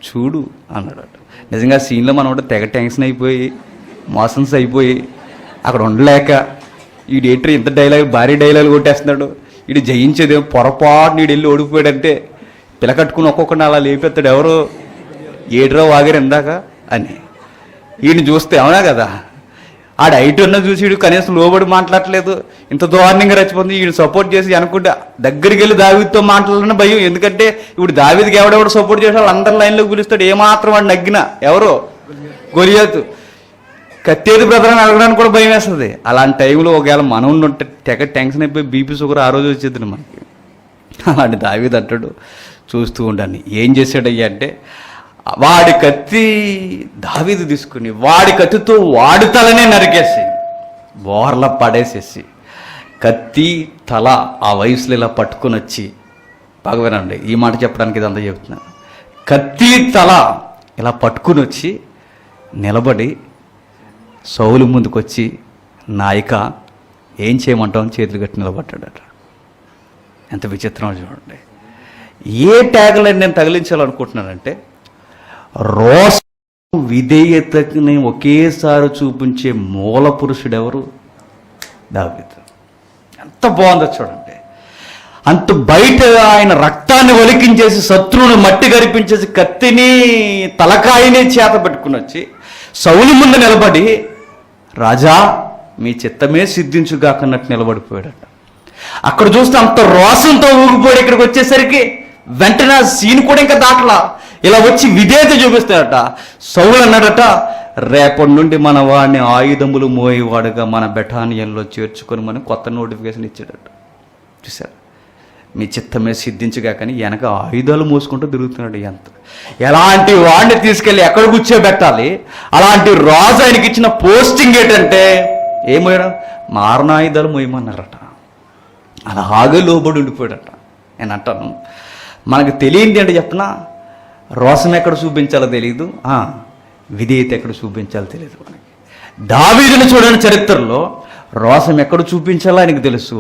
చూడు అన్నాడట. నిజంగా సీన్లో మనం ఉంటే తెగ టెన్షన్ అయిపోయి మోషన్స్ అయిపోయి అక్కడ ఉండలేక, వీడు ఏంటి ఇంత భారీ డైలాగ్ కొట్టేస్తున్నాడు, వీడు జయించేదేమో పొరపాటు వీడు వెళ్ళి ఓడిపోయాడంటే పిలకట్టుకుని ఒక్కొక్కడిని అలా లేపెత్తాడు. ఎవరు ఏడ్రో వాగారు ఇందాక అని వీడిని చూస్తే, అవునా కదా, ఆడు హైట్ ఉన్న చూసి వీడు కనీసం లోబడి మాట్లాడలేదు, ఇంత దారుణంగా రెచ్చిపోతుంది. వీడు సపోర్ట్ చేసి అనుకుంటే దగ్గరికి వెళ్ళి దావీదుతో మాట్లాడాలని భయం. ఎందుకంటే ఇప్పుడు దావీదుకి ఎవడెవడు సపోర్ట్ చేసి వాళ్ళు అందరి లైన్లోకి పిలుస్తాడు, ఏమాత్రం వాడు నగ్గినా. ఎవరు గొలియాతు. కత్తేది బ్రదర్ అని అడగడానికి కూడా భయం వేస్తుంది. అలాంటి టైంలో ఒకవేళ మనం ఉంటే తెగ టెన్షన్ అయిపోయి బీపీ షుగర్ ఆ రోజు వచ్చేది మనకి. అలాంటి దావీదు అంటాడు, చూస్తూ ఉండాలి. ఏం చేశాడయ్యా అంటే, వాడి కత్తి దావీదు తీసుకుని వాడి కత్తితో వాడి తలనే నరికేసి బోర్ల పడేసేసి, కత్తి తల ఆ వయసులో ఇలా పట్టుకుని వచ్చి, బాగా వినండి ఈ మాట చెప్పడానికి ఇదంతా చెప్తున్నాను, కత్తి తల ఇలా పట్టుకుని వచ్చి నిలబడి సౌలు ముందుకొచ్చి, నాయక ఏం చేయమంటావు అని చేతులు కట్టి నిలబడ్డాడట. ఎంత విచిత్రం చూడండి. ఏ ట్యాగ్లైన్ నేను తగిలించాలనుకుంటున్నానంటే, రోషం విధేయతని ఒకేసారి చూపించే మూల పురుషుడు ఎవరు? దావీదు. ఎంత బాగుందో చూడండి. అంత బయట ఆయన రక్తాన్ని ఒలికించేసి శత్రువుని మట్టి గరిపించేసి కత్తిని తలకాయని చేత పెట్టుకుని వచ్చి సౌలు ముందు నిలబడి, రాజా మీ చిత్తమే సిద్ధించుగాకన్నట్టు నిలబడిపోయాడట. అక్కడ చూస్తే అంత రోషంతో ఊగిపోయాడు. ఇక్కడికి వచ్చేసరికి వెంటనే సీన్ కూడా ఇంకా దాటలా, ఇలా వచ్చి విధేయత చూపిస్తాడట. సౌలు అన్నాడట, రేపటి నుండి మన వాడిని ఆయుధములు మోయేవాడుగా మన బెటానియన్లో చేర్చుకొని మనం కొత్త నోటిఫికేషన్ ఇచ్చాడట. చూసారు, మీ చిత్తమే సిద్ధించగా కానీ వెనక ఆయుధాలు మోసుకుంటూ తిరుగుతున్నాడు. ఎంత ఎలాంటి వాడిని తీసుకెళ్ళి ఎక్కడ కూర్చోబెట్టాలి, అలాంటి రాజు ఆయనకి ఇచ్చిన పోస్టింగ్ ఏంటంటే ఏమోయడం, మారణాయుధాలు మోయమన్నారట. అలాగే లోబడి ఉండిపోయాడట. నేను అంటాను, మనకు తెలియంది అంటే చెప్పనా, రోషం ఎక్కడ చూపించాలో తెలియదు, విధేయత ఎక్కడ చూపించాలో తెలియదు మనకి. దావీదుని చూడని చరిత్రలో రోషం ఎక్కడ చూపించాలో ఆయనకు తెలుసు,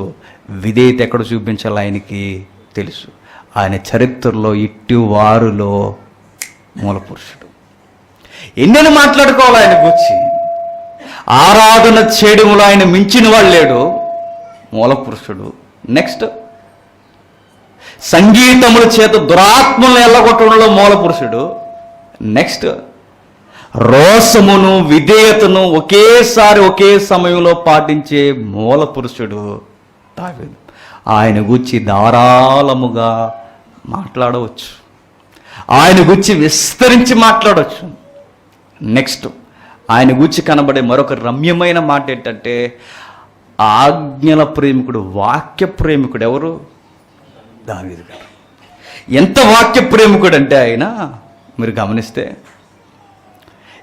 విధేయత ఎక్కడ చూపించాలో ఆయనకి తెలుసు. ఆయన చరిత్రలో ఇట్టి వారులో మూల పురుషుడు. ఎన్నెన్ని మాట్లాడుకోవాలి ఆయన గురించి. ఆరాధన చేయడంలో ఆయన మించిన వాడు లేడు, మూల పురుషుడు. నెక్స్ట్, సంగీతముల చేత దురాత్మలను ఎల్లగొట్టడంలో మూల పురుషుడు. నెక్స్ట్, రోషమును విధేయతను ఒకేసారి ఒకే సమయంలో పాటించే మూల పురుషుడు దావీదు. ఆయన గురించి ధారాళముగా మాట్లాడవచ్చు, ఆయన గురించి విస్తరించి మాట్లాడవచ్చు. నెక్స్ట్, ఆయన గురించి కనబడే మరొక రమ్యమైన మాట ఏంటంటే, ఆజ్ఞల ప్రేమికుడు, వాక్య ప్రేమికుడు. ఎవరు? దావీదు గారు. ఎంత వాక్య ప్రేమికుడు అంటే ఆయన, మీరు గమనిస్తే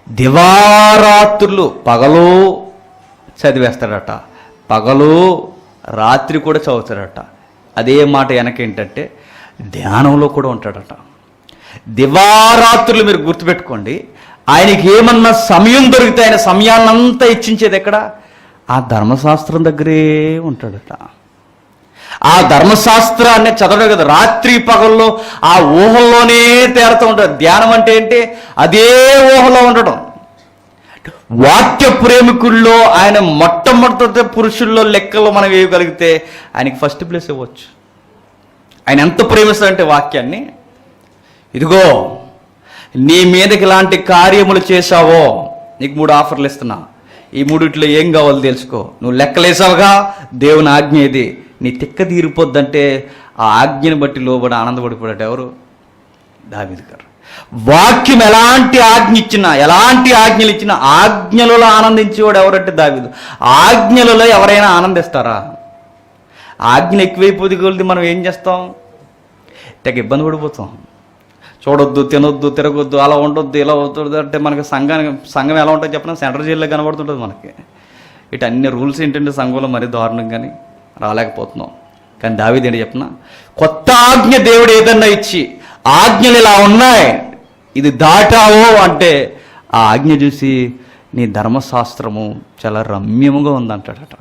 దివారాత్రులు పగలు చదివేస్తాడట, పగలు రాత్రి కూడా చదువుతాడట. అదే మాట వెనకేంటంటే ధ్యానంలో కూడా ఉంటాడట. దివారాత్రులు మీరు గుర్తుపెట్టుకోండి, ఆయనకి ఏమన్నా సమయం దొరికితే ఆయన సమయాన్నంతా ఇచ్చించేది ఎక్కడ? ఆ ధర్మశాస్త్రం దగ్గరే ఉంటాడట. ఆ ధర్మశాస్త్రాన్ని చదవడం కదా, రాత్రి పగల్లో ఆ ఊహల్లోనే తేరుతూ ఉంటాడు. ధ్యానం అంటే ఏంటి? అదే ఊహలో ఉండడం. వాక్య ప్రేమికుల్లో ఆయన మొట్టమొదటి పురుషుల్లో లెక్కలో మనం వేయగలిగితే ఆయనకి ఫస్ట్ ప్లేస్ ఇవ్వచ్చు. ఆయన ఎంత ప్రేమిస్తాడంటే వాక్యాన్ని, ఇదిగో నీ మీదకి ఇలాంటి కార్యములు చేశావో నీకు 3 ఆఫర్లు ఇస్తున్నా, ఈ 3 ఏం కావాలో తెలుసుకో. నువ్వు లెక్కలేసావుగా, దేవుని ఆజ్ఞ ఇది, నీ తిక్క తీరిపోద్దంటే ఆ ఆజ్ఞని బట్టి లోబడి ఆనందపడిపోయాడు ఎవరు? దావీదు గారు. వాక్యం ఎలాంటి ఆజ్ఞ ఇచ్చినా, ఎలాంటి ఆజ్ఞలు ఇచ్చినా ఆజ్ఞలలో ఆనందించేవాడు ఎవరంటే దావీదు. ఆజ్ఞలలో ఎవరైనా ఆనందిస్తారా? ఆజ్ఞలు ఎక్కువైపోతే కొలిది మనం ఏం చేస్తాం? తెగ ఇబ్బంది పడిపోతాం. చూడొద్దు, తినొద్దు, తిరగొద్దు, అలా ఉండొద్దు, ఇలా అవుతుంది అంటే మనకి సంఘం ఎలా ఉంటుందో చెప్పిన సెంట్రల్ జైల్లో కనబడుతుంటుంది మనకి. ఇటు అన్ని రూల్స్ ఏంటంటే సంఘంలో మరీ దారుణం, కానీ రాలేకపోతున్నాం. కానీ దావీదు ఏంటి చెప్పిన, కొత్త ఆజ్ఞ దేవుడు ఏదన్నా ఇచ్చి ఆజ్ఞలు ఇలా ఉన్నాయి, ఇది దాటావో అంటే ఆ ఆజ్ఞ చూసి నీ ధర్మశాస్త్రము చాలా రమ్యముగా ఉందంటాడట,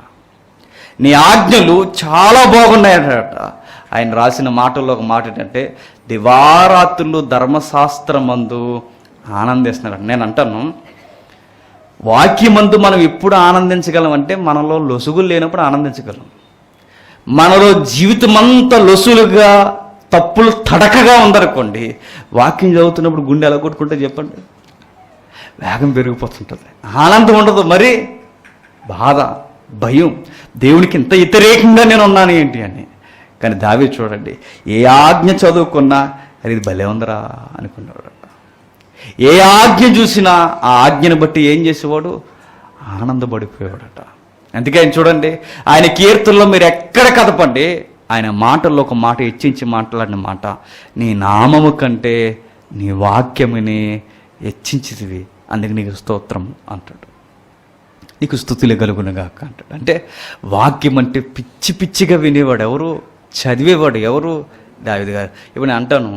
నీ ఆజ్ఞలు చాలా బాగున్నాయట. ఆయన రాసిన మాటల్లో ఒక మాట ఏంటంటే, దివారాత్రులు ధర్మశాస్త్రమందు ఆనందిస్తున్నాడు. నేను అంటాను, వాక్యమందు మనం ఎప్పుడు ఆనందించగలం అంటే మనలో లొసుగులు లేనప్పుడు ఆనందించగలం. మనలో జీవితం అంతా లొసులుగా, తప్పులు తడకగా ఉందనుకోండి, వాక్యం చదువుతున్నప్పుడు గుండె ఎలా కొట్టుకుంటే చెప్పండి, వేగం పెరిగిపోతుంటుంది. ఆనందం ఉండదు, మరి బాధ, భయం, దేవునికి ఇంత వ్యతిరేకంగా నేను ఉన్నాను ఏంటి అని. కానీ దావీదు చూడండి, ఏ ఆజ్ఞ చదువుకున్నా అది ఇది భలే ఉందరా అనుకున్నాడు. ఏ ఆజ్ఞ చూసినా ఆ ఆజ్ఞను బట్టి ఏం చేసేవాడు? ఆనందపడిపోయాడట. అందుకే ఆయన చూడండి, ఆయన కీర్తనలో మీరు ఎక్కడ కదపండి, ఆయన మాటల్లో ఒక మాట హెచ్చించి మాట్లాడిన మాట, నీ నామము కంటే నీ వాక్యముని హెచ్చించితివి, అందుకు నీకు స్తోత్రం అంటాడు, నీకు స్తుతులు కలుగునుగాక అంటాడు. అంటే వాక్యం అంటే పిచ్చి పిచ్చిగా వినేవాడు ఎవరు? చదివేవాడు ఎవరు? దావీదు గారు. ఇప్పుడు నేను అంటాను,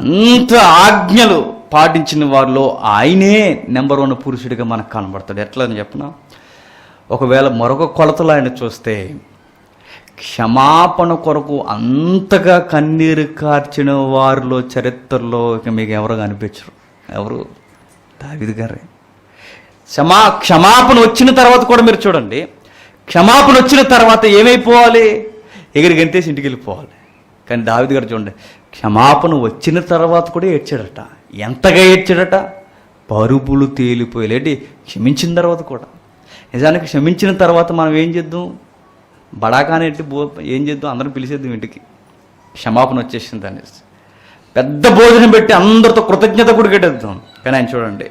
అంత ఆజ్ఞలు పాటించిన వారిలో ఆయనే నెంబర్ 1 పురుషుడిగా మనకు కనబడతాడు. ఎట్లా అని చెప్పిన, ఒకవేళ మరొక కొలతలు ఆయన చూస్తే క్షమాపణ కొరకు అంతగా కన్నీరు కార్చిన వారిలో చరిత్రలో ఇక మీకు ఎవరు కనిపించరు. ఎవరు? దావీదు గారే. క్షమాపణ వచ్చిన తర్వాత కూడా మీరు చూడండి, క్షమాపణ వచ్చిన తర్వాత ఏమైపోవాలి? ఎగిరి గంతేసి ఇంటికి వెళ్ళిపోవాలి. కానీ దావీదు గారు చూడండి, క్షమాపణ వచ్చిన తర్వాత కూడా ఏడ్చాడట. ఎంతగా ఏడ్చాడట? పరుపులు తేలిపోయేలేటి. క్షమించిన తర్వాత కూడా. నిజానికి క్షమించిన తర్వాత మనం ఏం చేద్దాం? బడాకానేటి ఏం చేద్దాం? అందరం పిలిచేద్దాం ఇంటికి, క్షమాపణ వచ్చేసింది అనేసి పెద్ద భోజనం పెట్టి అందరితో కృతజ్ఞత కూడా కట్టేద్దాం. కానీ ఆయన చూడండి,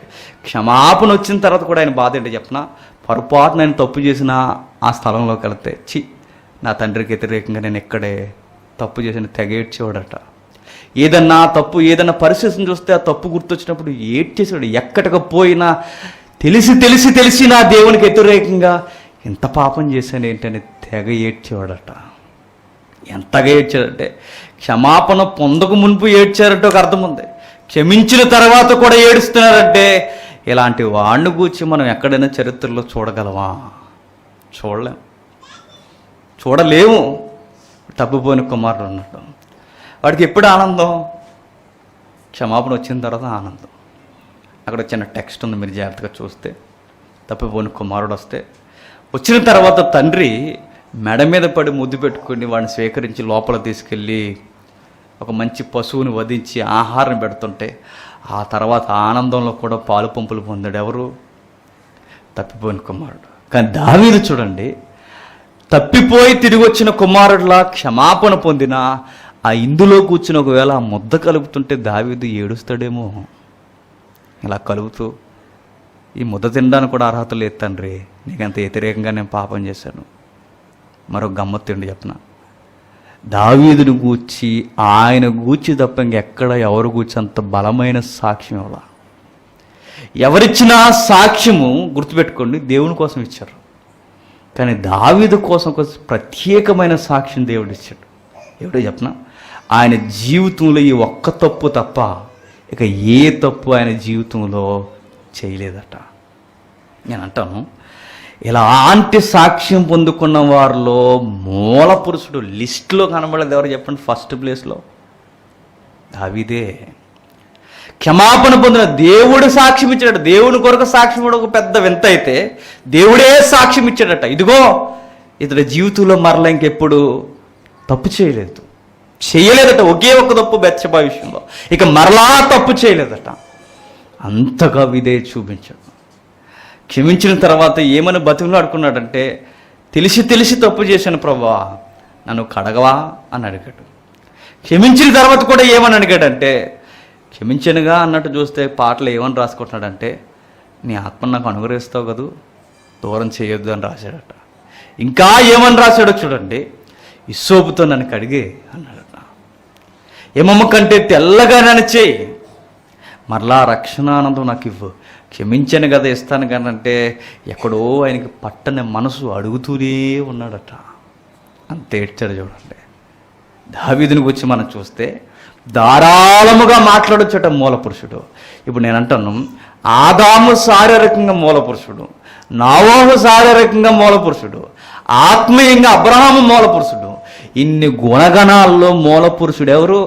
క్షమాపణ వచ్చిన తర్వాత కూడా ఆయన బాధ ఏంటో చెప్పిన, పొరపాటున నేను తప్పు చేసిన ఆ స్థలంలోకి వెళితే, చి నా తండ్రికి వ్యతిరేకంగా నేను ఎక్కడే తప్పు చేసిన తెగేడ్చేవాడట. ఏదన్నా తప్పు, ఏదన్నా పరిస్థితిని చూస్తే ఆ తప్పు గుర్తొచ్చినప్పుడు ఏడ్చేసాడు. ఎక్కడికి పోయినా తెలిసి తెలిసి తెలిసి నా దేవునికి వ్యతిరేకంగా ఎంత పాపం చేశాను ఏంటని తెగ ఏడ్చేవాడట. ఎంతగా ఏడ్చాడంటే, క్షమాపణ పొందక మునుపు ఏడ్చారంటే ఒక అర్థం ఉంది, క్షమించిన తర్వాత కూడా ఏడుస్తున్నారంటే ఇలాంటి వాడిని గూర్చి మనం ఎక్కడైనా చరిత్రలో చూడగలమా? చూడలేము. తప్పిపోయిన కుమారుడు ఉన్నట్టు వాడికి ఎప్పుడు ఆనందం? క్షమాపణ వచ్చిన తర్వాత ఆనందం. అక్కడ చిన్న టెక్స్ట్ ఉంది, మీరు జాగ్రత్తగా చూస్తే, తప్పిపోయిన కుమారుడు వస్తే వచ్చిన తర్వాత తండ్రి మెడ మీద పడి ముద్దు పెట్టుకుని వాడిని స్వీకరించి లోపల తీసుకెళ్ళి ఒక మంచి పశువుని వధించి ఆహారం పెడుతుంటే ఆ తర్వాత ఆనందంలో కూడా పాలు పంపులు పొందాడు ఎవరు? తప్పిపోయిన కుమారుడు. కానీ దావీదు చూడండి, తప్పిపోయి తిరిగి వచ్చిన కుమారుడిలా క్షమాపణ పొందిన ఆ ఇందులో కూర్చుని ఒకవేళ ఆ ముద్ద కలుపుతుంటే దావీదు ఏడుస్తాడేమో. ఇలా కలుపుతూ, ఈ ముద్ద తినడానికి కూడా అర్హత లేదు తండ్రి, నీకంత వ్యతిరేకంగా నేను పాపం చేశాను. మరో గమ్మత్తుండి చెప్పిన, దావీదుని గూర్చి ఆయన గూర్చి తప్ప ఇంకెక్కడ ఎవరు గూర్చి అంత బలమైన సాక్ష్యం ఇవ్వాల. ఎవరిచ్చినా సాక్ష్యము గుర్తుపెట్టుకోండి, దేవుని కోసం ఇచ్చారు. కానీ దావీదు కోసం ప్రత్యేకమైన సాక్ష్యం దేవుడు ఇచ్చాడు. ఎవడో చెప్పిన, ఆయన జీవితంలో ఈ ఒక్క తప్పు తప్ప ఇక ఏ తప్పు ఆయన జీవితంలో చేయలేదట. నేను అంటాను, ఇలాంటి సాక్ష్యం పొందుకున్న వారిలో మూల పురుషుడు లిస్టులో కనబడేది ఎవరు చెప్పండి? ఫస్ట్ ప్లేస్లో దావీదే. క్షమాపణ పొందిన దేవుడు సాక్ష్యం ఇచ్చాడట. దేవుని కొరకు సాక్ష్యం కూడా ఒక పెద్ద వింత అయితే దేవుడే సాక్ష్యం ఇచ్చాడట. ఇదిగో ఇతడి జీవితంలో మరలా ఇంకెప్పుడు తప్పు చేయలేదట. ఒకే ఒక్క తప్పు బెత్షెబా విషయంలో, ఇక మరలా తప్పు చేయలేదట. అంతగా విధేయత చూపించాడు. క్షమించిన తర్వాత ఏమని బతిమలాడుకున్నాడంటే, తెలిసి తప్పు చేశాను ప్రభువా, నన్ను కడగవా అని అడిగాడు. క్షమించిన తర్వాత కూడా ఏమని అడిగాడంటే, క్షమించనుగా అన్నట్టు చూస్తే పాటలు ఏమని రాసుకుంటున్నాడంటే, నీ ఆత్మ నాకు అనుగ్రహిస్తావు కదూ, దూరం చేయొద్దు అని రాశాడట. ఇంకా ఏమని రాశాడో చూడండి, ఇస్సోపుతో నన్ను కడిగే అన్నాడట. ఏమమ్మ కంటే తెల్లగా నన్ను చేయి, మరలా రక్షణానందం నాకు ఇవ్వు, క్షమించాను కదా ఇస్తాను కానీ అంటే ఎక్కడో ఆయనకి పట్టని మనసు అడుగుతూనే ఉన్నాడట. అంత ఏడ్చాడు చూడండి. దావీదుని గురించి మనం చూస్తే ధారాళముగా మాట్లాడొచ్చట మూల పురుషుడు. ఇప్పుడు నేను అంటాను, ఆదాము శారీరకంగా మూల పురుషుడు, నోవహు శారీరకంగా మూల పురుషుడు, ఆత్మీయంగా అబ్రహాము మూల పురుషుడు. ఇన్ని గుణగణాల్లో మూల పురుషుడు ఎవరు?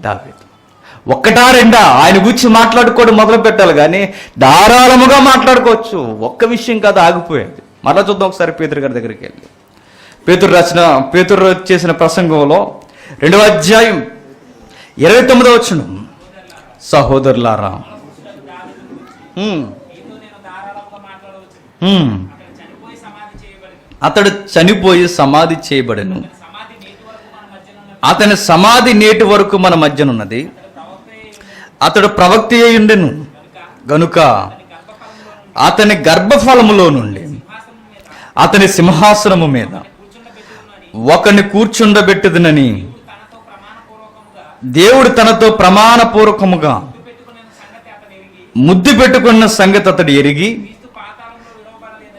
దావీదు. ఒక్కటా రెండా ఆయన గురించి మాట్లాడుకోవడం మొదలు పెట్టాలి కానీ ధారాళముగా మాట్లాడుకోవచ్చు. ఒక్క విషయం కాదు ఆగిపోయేది. మరలా చూద్దాం ఒకసారి పేతురు గారి దగ్గరికి వెళ్ళి. పేతురు చేసిన ప్రసంగంలో 2వ అధ్యాయం 29వ వచనం, సహోదరులారా అతడు చనిపోయి సమాధి చేయబడెను, అతని సమాధి నేటి వరకు మన మధ్యనున్నది, అతడు ప్రవక్త అయి ఉండెను గనుక అతని గర్భఫలములో నుండి అతని సింహాసనము మీద ఒకని కూర్చుండబెట్టుదునని దేవుడు తనతో ప్రమాణపూర్వకముగా ముద్దు పెట్టుకున్న సంగతి అతడు ఎరిగి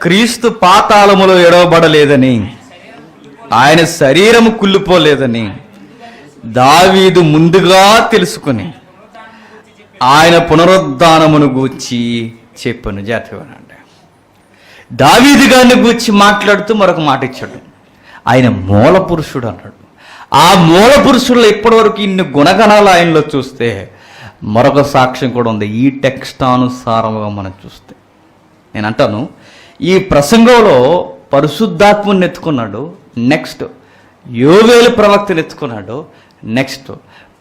క్రీస్తు పాతాళములో ఎడవబడలేదని, ఆయన శరీరము కుళ్ళిపోలేదని దావీదు ముందుగా తెలుసుకుని ఆయన పునరుద్ధానమును గూర్చి చెప్పాను. జాతీయవానండి, దావీదు గారిని గూర్చి మాట్లాడుతూ మరొక మాట ఇచ్చాడు, ఆయన మూల పురుషుడు అన్నాడు. ఆ మూల పురుషుల్లో ఇప్పటివరకు ఇన్ని గుణగణాలు ఆయనలో చూస్తే మరొక సాక్ష్యం కూడా ఉంది. ఈ టెక్స్ట్ అనుసారంగా మనం చూస్తే నేను అంటాను, ఈ ప్రసంగంలో పరిశుద్ధాత్మని ఎత్తుకున్నాడు, నెక్స్ట్ యోవేలు ప్రవక్తను ఎత్తుకున్నాడు, నెక్స్ట్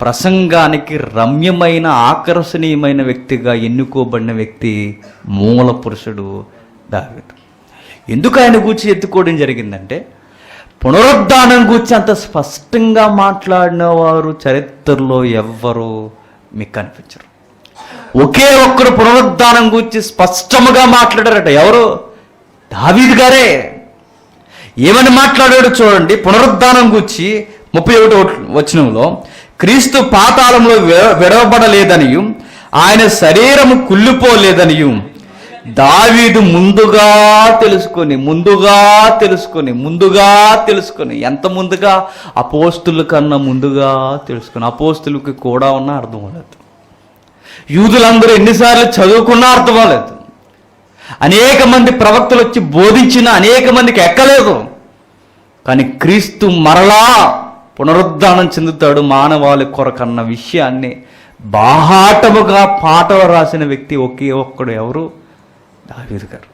ప్రసంగానికి రమ్యమైన ఆకర్షణీయమైన వ్యక్తిగా ఎన్నుకోబడిన వ్యక్తి మూల పురుషుడు దావీదు. ఎందుకు ఆయన గూర్చి ఎత్తుకోవడం జరిగిందంటే, పునరుద్ధానం గూర్చి అంత స్పష్టంగా మాట్లాడిన వారు చరిత్రలో ఎవ్వరూ మీకు కనిపించరు. ఒకే ఒక్కరు పునరుద్ధానం గూర్చి స్పష్టముగా మాట్లాడారట. ఎవరు? దావీదు గారే. ఏమని మాట్లాడాడు చూడండి. పునరుద్ధానం గూర్చి 31వ వచనంలో, క్రీస్తు పాతాళంలో విడవబడలేదనియు ఆయన శరీరము కుళ్ళిపోలేదనియు దావీదు ముందుగా తెలుసుకొని ఎంత ముందుగా? అపోస్తుల కన్నా ముందుగా తెలుసుకొని. అపోస్తులకి కూడా ఉన్న అర్థం అవ్వలేదు. యూదులందరూ ఎన్నిసార్లు చదువుకున్నా అర్థం అవ్వలేదు. అనేక మంది ప్రవక్తలు వచ్చి బోధించిన అనేక మందికి ఎక్కలేదు. కానీ క్రీస్తు మరలా పునరుద్ధానం చెందుతాడు మానవాళి కొరకన్న విషయాన్ని బాహాటముగా పాటలు రాసిన వ్యక్తి ఒకే ఒక్కడు. ఎవరు? దావీదు గారు.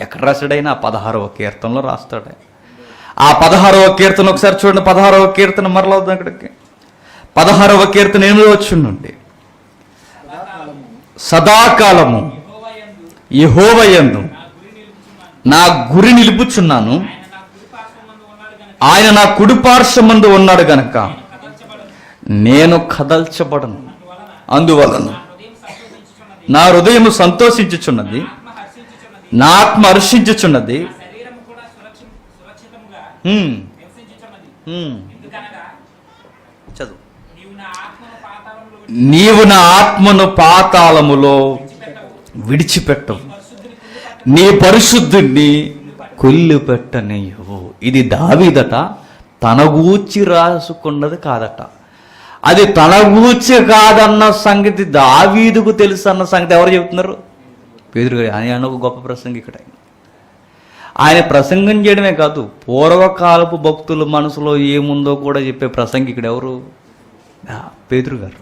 ఎక్కడ రాశాడైనా 16వ కీర్తనలో రాస్తాడు. ఆ 16వ కీర్తన ఒకసారి చూడండి. 16వ కీర్తన మరలా అవుతుంది అక్కడికి. 16వ కీర్తన 8వ వచనం నుండి, సదాకాలము యెహోవాయందు నా గురి నిలుపుచున్నాను, ఆయన నా కుడి పార్శ్వమందు ఉన్నాడు గనక నేను కదల్చబడను. అందువలన నా హృదయం సంతోషించుచున్నది, నా ఆత్మ హర్షించుచున్నది. చదువు. నీవు నా ఆత్మను పాతాళములో విడిచిపెట్టవు, నీ పరిశుద్ధుణ్ణి కొల్లిపెట్టనివ్వు. ఇది దావీదట, తన గూర్చి రాసుకున్నది కాదట. అది తన గూర్చి కాదన్న సంగతి దావీదుకు తెలుసు అన్న సంగతి ఎవరు చెబుతున్నారు? పేతురు గారు. ఆయన ఒక గొప్ప ప్రసంగికుడు. ఆయన ప్రసంగం చేయడమే కాదు, పూర్వకాలపు భక్తుల మనసులో ఏముందో కూడా చెప్పే ప్రసంగికుడు ఎవరు? పేతురు గారు.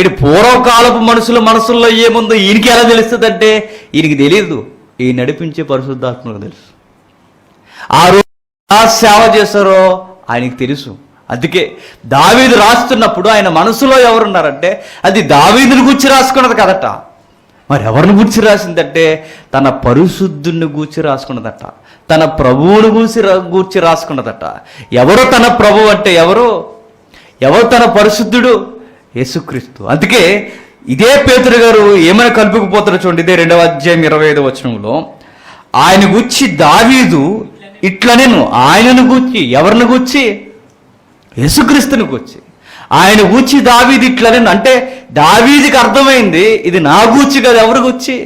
ఇటు పూర్వకాలపు మనుషుల మనసుల్లో ఏముందో ఈయనకి ఎలా తెలుస్తుంది అంటే, ఈయనకి తెలియదు, ఈ నడిపించే పరిశుద్ధాత్మకు తెలుసు. ఆ రోజు ఎలా సేవ చేశారో ఆయనకి తెలుసు. అందుకే దావీదు రాస్తున్నప్పుడు ఆయన మనసులో ఎవరున్నారంటే, అది దావీదుని గూర్చి రాసుకున్నది కదట. మరి ఎవరిని గూర్చి రాసిందంటే, తన పరిశుద్ధుని గూర్చి రాసుకున్నదట, తన ప్రభువుని గూర్చి రాసుకున్నదట. ఎవరు తన ప్రభు అంటే ఎవరు తన పరిశుద్ధుడు? యేసుక్రీస్తు. అందుకే ఇదే పేతురు గారు ఏమైనా కలుపుకుపోతారో చూడండి. ఇదే 2వ అధ్యాయం 25వ వచనంలో ఆయన గూర్చి దావీదు ఇట్లా, నేను ఆయనను గూర్చి, ఎవరిని గూర్చి? యేసుక్రీస్తుని గూర్చి. ఆయన గూర్చి దావీదు ఇట్లా, నేను అంటే దావీదికి అర్థమైంది ఇది నా గూర్చి కదా, ఎవరి గూర్చి?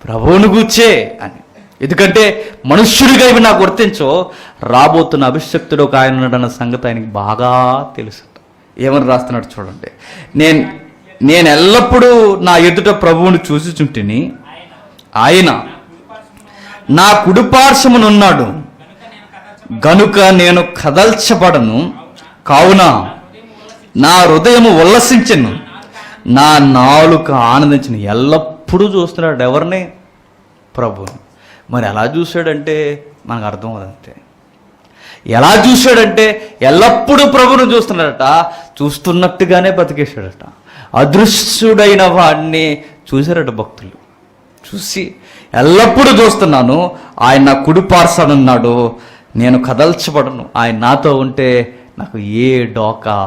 ప్రభువుని గూర్చే అని. ఎందుకంటే మనుష్యుడిగా ఇవి నాకు గుర్తించో, రాబోతున్న అభిషక్తుడు ఒక ఆయన ఉన్నాడన్న సంగతి ఆయనకి బాగా తెలుసు. ఏమని రాస్తున్నాడు చూడండి. నేను ఎల్లప్పుడూ నా ఎదుట ప్రభువుని చూసిచుంటిని, ఆయన నా కుడిపార్శ్వమునున్నాడు గనుక నేను కదల్చబడను. కావున నా హృదయము ఉల్లసించెను, నా నాలుక ఆనందించిన. ఎల్లప్పుడూ చూస్తున్నాడు ఎవరిని? ప్రభువుని. మరి ఎలా చూశాడంటే మనకు అర్థం అవుదంతే. ఎలా చూశాడంటే ఎల్లప్పుడూ ప్రభువును చూస్తున్నాడట, చూస్తున్నట్టుగానే బతికేశాడట. అదృశ్యుడైన వాడిని చూశారట భక్తులు. చూసి ఎల్లప్పుడూ చూస్తున్నాను, ఆయన నా కుడిపార్శ్వనున్నాడు, నేను కదల్చబడను, ఆయన నాతో ఉంటే నాకు ఏ డోకా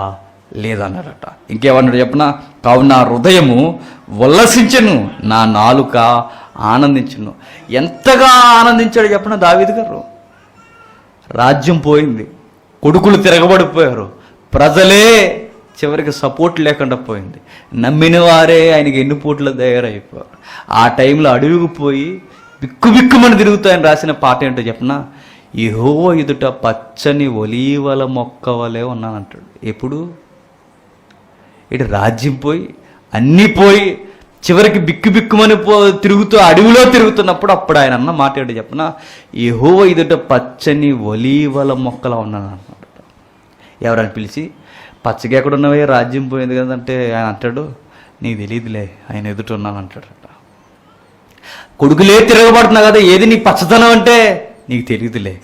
లేదన్నాడట. ఇంకేమన్నాడు చెప్పనా? కావున నా హృదయము ఉల్లసించెను, నా నాలుక ఆనందించును. ఎంతగా ఆనందించాడు చెప్పనా దావీదు గారు? రాజ్యం పోయింది, కొడుకులు తిరగబడిపోయారు, ప్రజలే చివరికి సపోర్ట్ లేకుండా పోయింది, నమ్మిన వారే ఆయనకి ఎన్నిపోట్ల దగ్గరైపోయారు. ఆ టైంలో అడుగుకు పోయి బిక్కుబిక్కుమని తిరుగుతాయని రాసిన పాట ఏంటో చెప్పనా? యెహోవా ఎదుట పచ్చని ఒలీవల మొక్క వలె ఉన్నానంటాడు. ఎప్పుడు? ఇటు రాజ్యం పోయి అన్నీ పోయి చివరికి బిక్కుబిక్కుమని తిరుగుతూ అడవిలో తిరుగుతున్నప్పుడు అప్పుడు ఆయన అన్న మాట ఏంటో చెప్పనా? యెహోవా ఎదుట పచ్చని ఒలీవల మొక్కలా ఉన్నాను అన్నాడు. ఎవరైనా పిలిచి పచ్చగా ఎక్కడున్నవే, రాజ్యం పోయింది కదంటే ఆయన అంటాడు, నీకు తెలియదులే, ఆయన ఎదుట ఉన్నాను అంటాడట. కొడుకులే తిరగబడుతున్నా కదా, ఏది నీ పచ్చదనం అంటే నీకు తెలియదులే,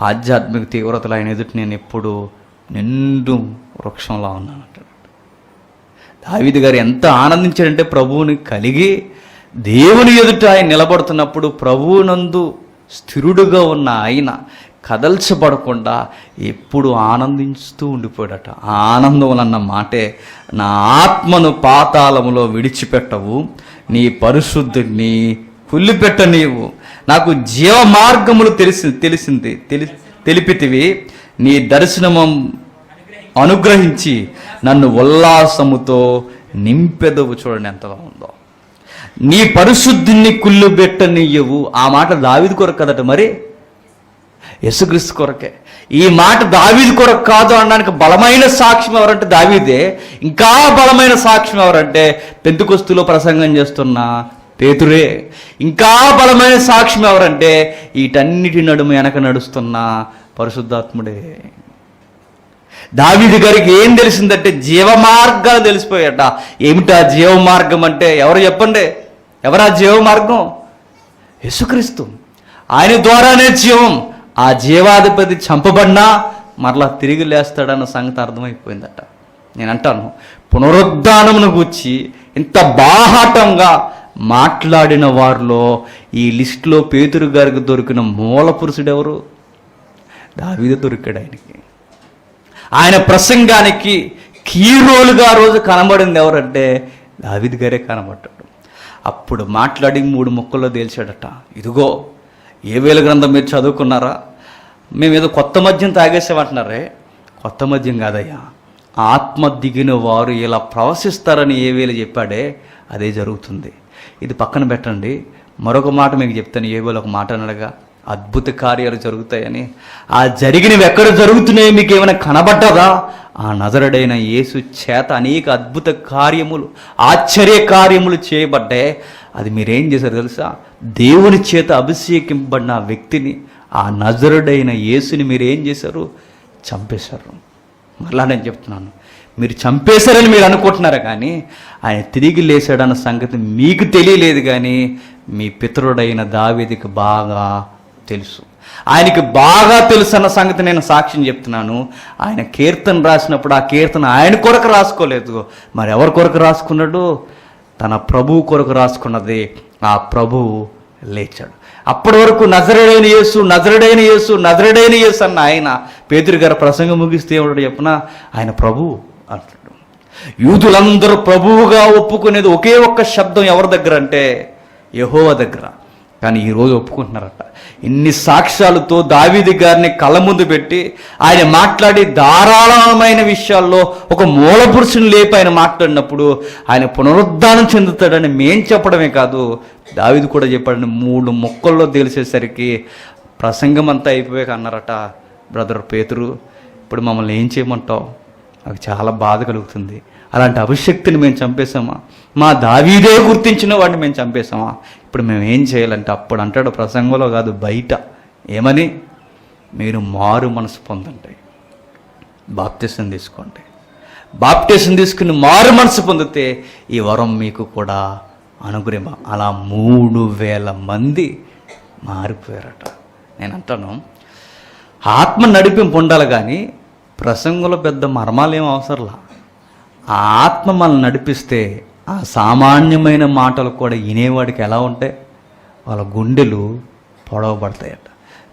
ఆధ్యాత్మిక తీవ్రతలు ఆయన ఎదుట నేను ఎప్పుడు నిండు వృక్షంలా ఉన్నాను అంటాడు. దావీదు గారు ఎంత ఆనందించాడంటే ప్రభువుని కలిగి దేవుని ఎదుట ఆయన నిలబడుతున్నప్పుడు ప్రభువునందు స్థిరుడుగా ఉన్న ఆయన కదల్చబడకుండా ఎప్పుడు ఆనందిస్తూ ఉండిపోయాడట. ఆ ఆనందం అన్న మాటే, నా ఆత్మను పాతాళములో విడిచిపెట్టవు, నీ పరిశుద్ధుని కుళ్ళిపెట్ట నీవు, నాకు జీవ మార్గములు తెలిపితివి, నీ దర్శనము అనుగ్రహించి నన్ను ఉల్లాసముతో నింపెదవు. చూడండి ఎంతగా ఉందో. నీ పరిశుద్ధిని కుళ్ళుబెట్టనియ్యవు. ఆ మాట దావీదు కొరకు కదట, మరి యేసుక్రీస్తు కొరకే. ఈ మాట దావీదు కొరకు కాదు అనడానికి బలమైన సాక్ష్యం ఎవరంటే దావీదే. ఇంకా బలమైన సాక్ష్యం ఎవరంటే పెంతెకొస్తులో ప్రసంగం చేస్తున్న పేతురే. ఇంకా బలమైన సాక్ష్యం ఎవరంటే వీటన్నిటి నడుమ వెనక నడుస్తున్న పరిశుద్ధాత్ముడే. దావీదు గారికి ఏం తెలిసిందంటే జీవమార్గాలు తెలిసిపోయాట. ఏమిటా జీవ మార్గం అంటే? ఎవరు చెప్పండి, ఎవరా జీవ మార్గం? యేసుక్రీస్తు. ఆయన ద్వారానే జీవం. ఆ జీవాధిపతి చంపబడినా మరలా తిరిగి లేస్తాడన్న సంగతి అర్థమైపోయిందట. నేను అంటాను, పునరుద్ధానమును గూర్చి ఇంత బాహాటంగా మాట్లాడిన వారిలో ఈ లిస్టులో పేతురు గారికి దొరికిన మూల పురుషుడు ఎవరు? దావీదు దొరికాడు ఆయనకి. ఆయన ప్రసంగానికి కీరోలుగా రోజు కనబడింది ఎవరంటే దావీదు గారే కనబడ్డాడు. అప్పుడు మాట్లాడి 3 ముక్కల్లో తేల్చాడట. ఇదిగో ఏవేల గ్రంథం మీరు చదువుకున్నారా? మేము ఏదో కొత్త మద్యం తాగేసామంటున్నారే, కొత్త మద్యం కాదయ్యా, ఆత్మ దిగిన వారు ఇలా ప్రవశిస్తారని ఏవేలు చెప్పాడే అదే జరుగుతుంది. ఇది పక్కన పెట్టండి, మరొక మాట మీకు చెప్తాను. ఏవేలు ఒక మాట అనగా అద్భుత కార్యాలు జరుగుతాయని. ఆ జరిగినవి ఎక్కడ జరుగుతున్నాయో మీకు ఏమైనా కనబడ్డదా? ఆ నజరుడైన యేసు చేత అనేక అద్భుత కార్యములు, ఆశ్చర్య కార్యములు చేయబడ్డాయి. అది మీరేం చేశారు తెలుసా? దేవుని చేత అభిషేకింపబడిన ఆ వ్యక్తిని, ఆ నజరుడైన యేసుని మీరేం చేశారు? చంపేశారు. మరలా నేను చెప్తున్నాను, మీరు చంపేశారని మీరు అనుకుంటున్నారు, కానీ ఆయన తిరిగి లేచాడన్న సంగతి మీకు తెలియలేదు. కానీ మీ పితరుడైన దావీదుకి బాగా తెలుసు. ఆయనకి బాగా తెలుసు అన్న సంగతి నేను సాక్ష్యం చెప్తున్నాను. ఆయన కీర్తన రాసినప్పుడు ఆ కీర్తన ఆయన కొరకు రాసుకోలేదు, మరి ఎవరి కొరకు రాసుకున్నాడు? తన ప్రభువు కొరకు రాసుకున్నది. ఆ ప్రభువు లేచాడు. అప్పటి వరకు నజరేడైన యేసు, నజరేడైన యేసు, నజరేడైన యేసు అన్న ఆయన పేతురు గారు ప్రసంగం ముగిస్తే ఏమిటో చెప్పిన, ఆయన ప్రభువు అంటాడు. యూదులందరూ ప్రభువుగా ఒప్పుకునేది ఒకే ఒక్క శబ్దం ఎవరి దగ్గర అంటే యెహోవా దగ్గర. కానీ ఈరోజు ఒప్పుకుంటున్నారట. ఇన్ని సాక్ష్యాలతో దావీదు గారిని కళ్ళ ముందు పెట్టి ఆయన మాట్లాడి ధారాళమైన విషయాల్లో ఒక మూల పురుషుని లేపి ఆయన మాట్లాడినప్పుడు ఆయన పునరుద్ధానం చెందుతాడని మేం చెప్పడమే కాదు, దావీదు కూడా చెప్పాడని 3 ముక్కల్లో తెలిసేసరికి ప్రసంగం అంతా అయిపోయాక అన్నారట, బ్రదర్ పేతురు, ఇప్పుడు మమ్మల్ని ఏం చేయమంటావు? నాకు చాలా బాధ కలుగుతుంది. అలాంటి అభిషక్తిని మేము చంపేశామా? మా దావీదే గుర్తించిన వాడిని మేము చంపేశామా? ఇప్పుడు మేము ఏం చేయాలంటే, అప్పుడు అంటాడు ప్రసంగంలో కాదు బయట, ఏమని? మీరు మారు మనసు పొందండి, బాప్టిజం తీసుకోండి. బాప్టిజం తీసుకుని మారు మనసు పొందితే ఈ వరం మీకు కూడా అనుగ్రహం. అలా 3000 మంది మారిపోయారట. నేను అంటాను, ఆత్మ నడిపింపు ఉండాలి, కానీ ప్రసంగంలో పెద్ద మర్మాలేం అవసరంలా. ఆ ఆత్మ మనల్ని నడిపిస్తే ఆ సామాన్యమైన మాటలు కూడా వినేవాడికి ఎలా ఉంటాయి? వాళ్ళ గుండెలు పొడవబడతాయట.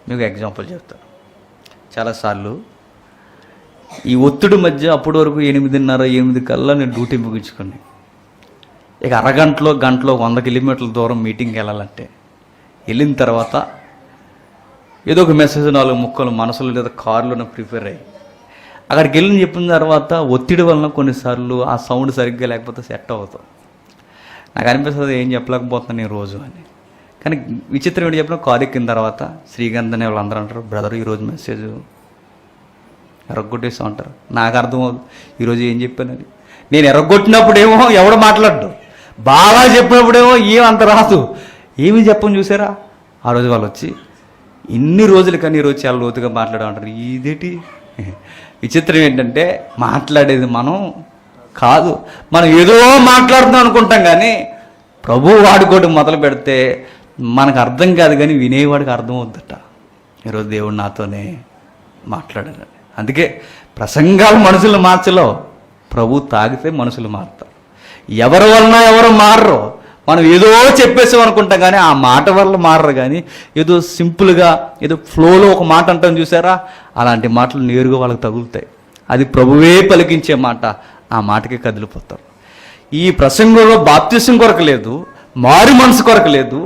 మీకు ఎగ్జాంపుల్ చెప్తాను. చాలాసార్లు ఈ ఒత్తిడి మధ్య అప్పటి వరకు 8:30, 8 కల్లా నేను డ్యూటీ ముగించుకుని ఇక అరగంటలో గంటలో 100 కిలోమీటర్ల దూరం మీటింగ్కి వెళ్ళాలంటే, వెళ్ళిన తర్వాత ఏదో ఒక మెసేజ్ 4 ముక్కలు మనసులో లేదా కారులోనే ప్రిపేర్ అయ్యి అక్కడికి వెళ్ళి చెప్పిన తర్వాత ఒత్తిడి వలన కొన్నిసార్లు ఆ సౌండ్ సరిగ్గా లేకపోతే సెట్ అవుతాం. నాకు అనిపిస్తుంది ఏం చెప్పలేకపోతున్నాను నేను రోజు అని. కానీ విచిత్రం ఏంటి చెప్పిన, కారు ఎక్కిన తర్వాత శ్రీగంధ్ అనే వాళ్ళందరూ అంటారు, బ్రదర్ ఈరోజు మెసేజ్ ఎరగొట్టేస్తూ ఉంటారు. నాకు అర్థమవుతుంది ఈరోజు ఏం చెప్పానని. నేను ఎరగొట్టినప్పుడేమో ఎవడు మాట్లాడ్డు, బాగా చెప్పినప్పుడేమో ఏం అంత రాదు, ఏమి చెప్పని చూసారా? ఆ రోజు వాళ్ళు వచ్చి ఇన్ని రోజులు కానీ ఈరోజు చాలా లోతుగా మాట్లాడమంటారు. ఇదేంటి విచిత్రం ఏంటంటే, మాట్లాడేది మనం కాదు, మనం ఏదో మాట్లాడుతున్నాం అనుకుంటాం, కానీ ప్రభు వాడుకోవడం మొదలు పెడితే మనకు అర్థం కాదు, కానీ వినేవాడికి అర్థం అవుద్దట. ఈరోజు దేవుడు నాతోనే మాట్లాడాడు. అందుకే ప్రసంగాలు మనుషులు మార్చలేవు, ప్రభు తాగితే మనుషులు మారుతారు. ఎవరి వలన ఎవరు మారరు. మనం ఏదో చెప్పేసాం అనుకుంటాం, కానీ ఆ మాట వల్ల మారరు. కానీ ఏదో సింపుల్గా ఏదో ఫ్లోలో ఒక మాట అంటాం చూసారా, అలాంటి మాటలు నేరుగా వాళ్ళకి తగులుతాయి. అది ప్రభువే పలికించే మాట, ఆ మాటకి కదిలిపోతారు. ఈ ప్రసంగంలో బాప్తిసం కొరకు లేదు, మారు మనసు కొరకు లేదు,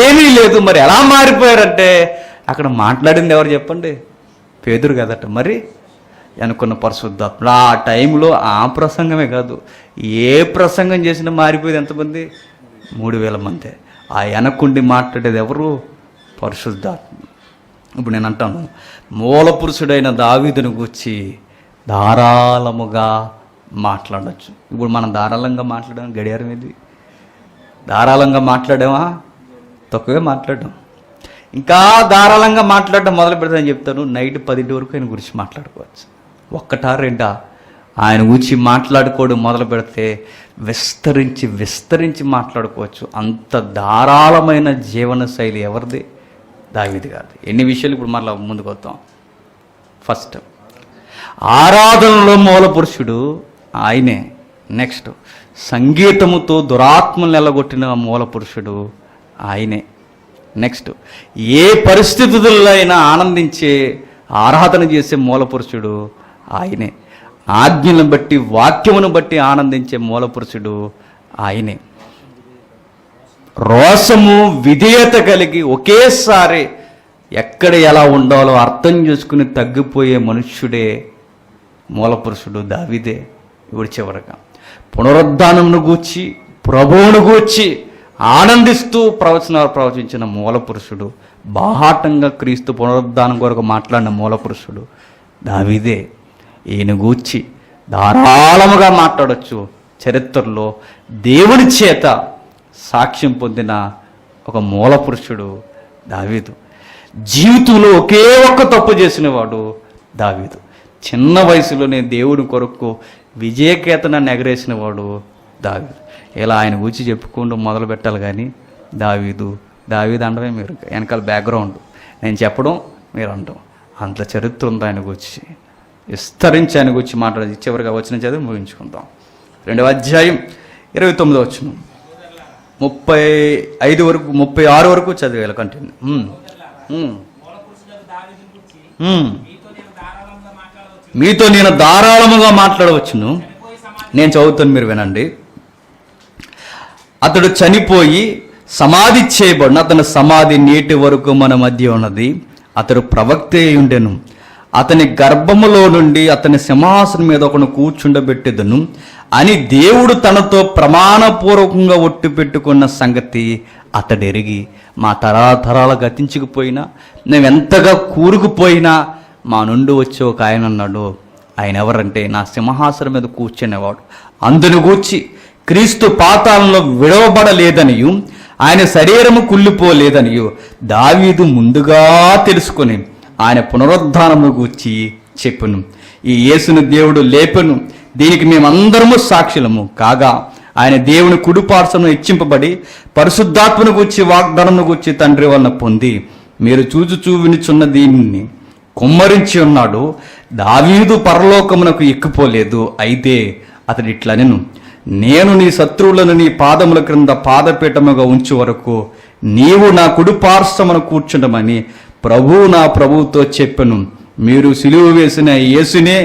ఏమీ లేదు. మరి ఎలా మారిపోయారంటే, అక్కడ మాట్లాడింది ఎవరు చెప్పండి? పేతురు కదట. మరి అనుకున్న పరిశుద్ధాత్ముడు ఆ టైంలో ఆ ప్రసంగమే కాదు, ఏ ప్రసంగం చేసినా మారిపోయేది ఎంతమంది? 3000 మంది. ఆ వెనకుండి మాట్లాడేది ఎవరు? పరిశుద్ధాత్మ. ఇప్పుడు నేను అంటాను, మూల పురుషుడైన దావీదుని గూర్చి ధారాళముగా మాట్లాడచ్చు. ఇప్పుడు మనం ధారాళంగా మాట్లాడాం, గడియారం ఏది? ధారాళంగా మాట్లాడామా? తక్కువే మాట్లాడడం. ఇంకా ధారాళంగా మాట్లాడడం మొదలు పెడతానని చెప్తాను. నైట్ 10 వరకు ఆయన గురించి మాట్లాడుకోవచ్చు. 1 2 ఆయన గురించి మాట్లాడుకోవడం మొదలు పెడితే విస్తరించి మాట్లాడుకోవచ్చు. అంత ధారాళమైన జీవన శైలి ఎవరిది? దావీదు గారిది. ఎన్ని విషయాలు ఇప్పుడు మళ్ళీ ముందుకు వద్దాం. ఫస్ట్, ఆరాధనలో మూల పురుషుడు ఆయనే. నెక్స్ట్, సంగీతముతో దురాత్మను నెలగొట్టిన మూల పురుషుడు ఆయనే. నెక్స్ట్, ఏ పరిస్థితుల్లో అయినా ఆనందించే ఆరాధన చేసే మూల పురుషుడు ఆయనే. ఆజ్ఞలను బట్టి, వాక్యమును బట్టి ఆనందించే మూల పురుషుడు ఆయనే. రోషము, విధేయత కలిగి ఒకేసారి ఎక్కడ ఎలా ఉండాలో అర్థం చేసుకుని తగ్గిపోయే మనుష్యుడే మూల పురుషుడు దావీదే. ఇప్పుడు చివరగా పునరుద్ధానమును గూర్చి, ప్రభువును గూర్చి ఆనందిస్తూ ప్రవచనాలు ప్రవచించిన మూల పురుషుడు బాహాటంగా క్రీస్తు పునరుద్ధానం కొరకు మాట్లాడిన మూలపురుషుడు దావీదే. ఈయన గూర్చి ధారాళముగా మాట్లాడవచ్చు. చరిత్రలో దేవుని చేత సాక్ష్యం పొందిన ఒక మూలపురుషుడు దావీదు. జీవితంలో ఒకే ఒక్క తప్పు చేసినవాడు దావీదు. చిన్న వయసులోనే దేవుని కొరకు విజయకేతనాన్ని ఎగరేసిన వాడు దావీదు. ఇలా ఆయన గురించి చెప్పుకుంటూ మొదలు పెట్టాలి. కానీ దావీదు అంటమే మీరు వెనకాల బ్యాక్గ్రౌండ్, నేను చెప్పడం మీరు అంటాం. అంత చరిత్ర ఉంది ఆయన గురించి. విస్తరించి ఆయన గురించి మాట్లాడేది. చివరిగా వచ్చిన చదివి ముగించుకుందాం. 2వ అధ్యాయం 29వ వచనం 35 వరకు 36 వరకు చదివేయాలి. కంటిన్యూ. మీతో నేను ధారాళముగా మాట్లాడవచ్చును. నేను చదువుతాను, మీరు వినండి. అతడు చనిపోయి సమాధి చేయబడిన అతని సమాధి నేటి వరకు మన మధ్య ఉన్నది. అతడు ప్రవక్త అయి ఉండెను. అతని గర్భములో నుండి అతని సింహాసనం మీద ఒకను కూర్చుండబెట్టెదను అని దేవుడు తనతో ప్రమాణపూర్వకంగా ఒట్టు పెట్టుకున్న సంగతి అతడెరిగి, మా తరాతరాలు గతించుకుపోయినా, మేమెంతగా కూరుకుపోయినా మా నుండి వచ్చే ఒక ఆయన అన్నాడు. ఆయన ఎవరంటే నా సింహాసనం మీద కూర్చునేవాడు. అందును గూర్చి క్రీస్తు పాతాళంలో విడవబడలేదనియు ఆయన శరీరము కుళ్ళిపోలేదనియు దావీదు ముందుగా తెలుసుకొని ఆయన పునరుద్ధానము గూర్చి చెప్పును. ఈ యేసును దేవుడు లేపెను, దీనికి మేమందరము సాక్షులము కాగా ఆయన దేవుని కుడిపార్శ్వమున హెచ్చింపబడి పరిశుద్ధాత్మను గూర్చి వాగ్దానమును గూర్చి తండ్రి వలన పొంది మీరు చూచుచూ వినుచున్న దీనిని కుమ్మరించి ఉన్నాడు. దావీదు పరలోకమునకు ఎక్కిపోలేదు, అయితే అతడు ఇట్లనెను, నేను నీ శత్రువులను నీ పాదముల క్రింద పాదపీఠముగా ఉంచు వరకు నీవు నా కుడిపార్శ్వమున కూర్చుండమని ప్రభువు నా ప్రభువుతో చెప్పెను. మీరు సిలువ వేసిన యేసునే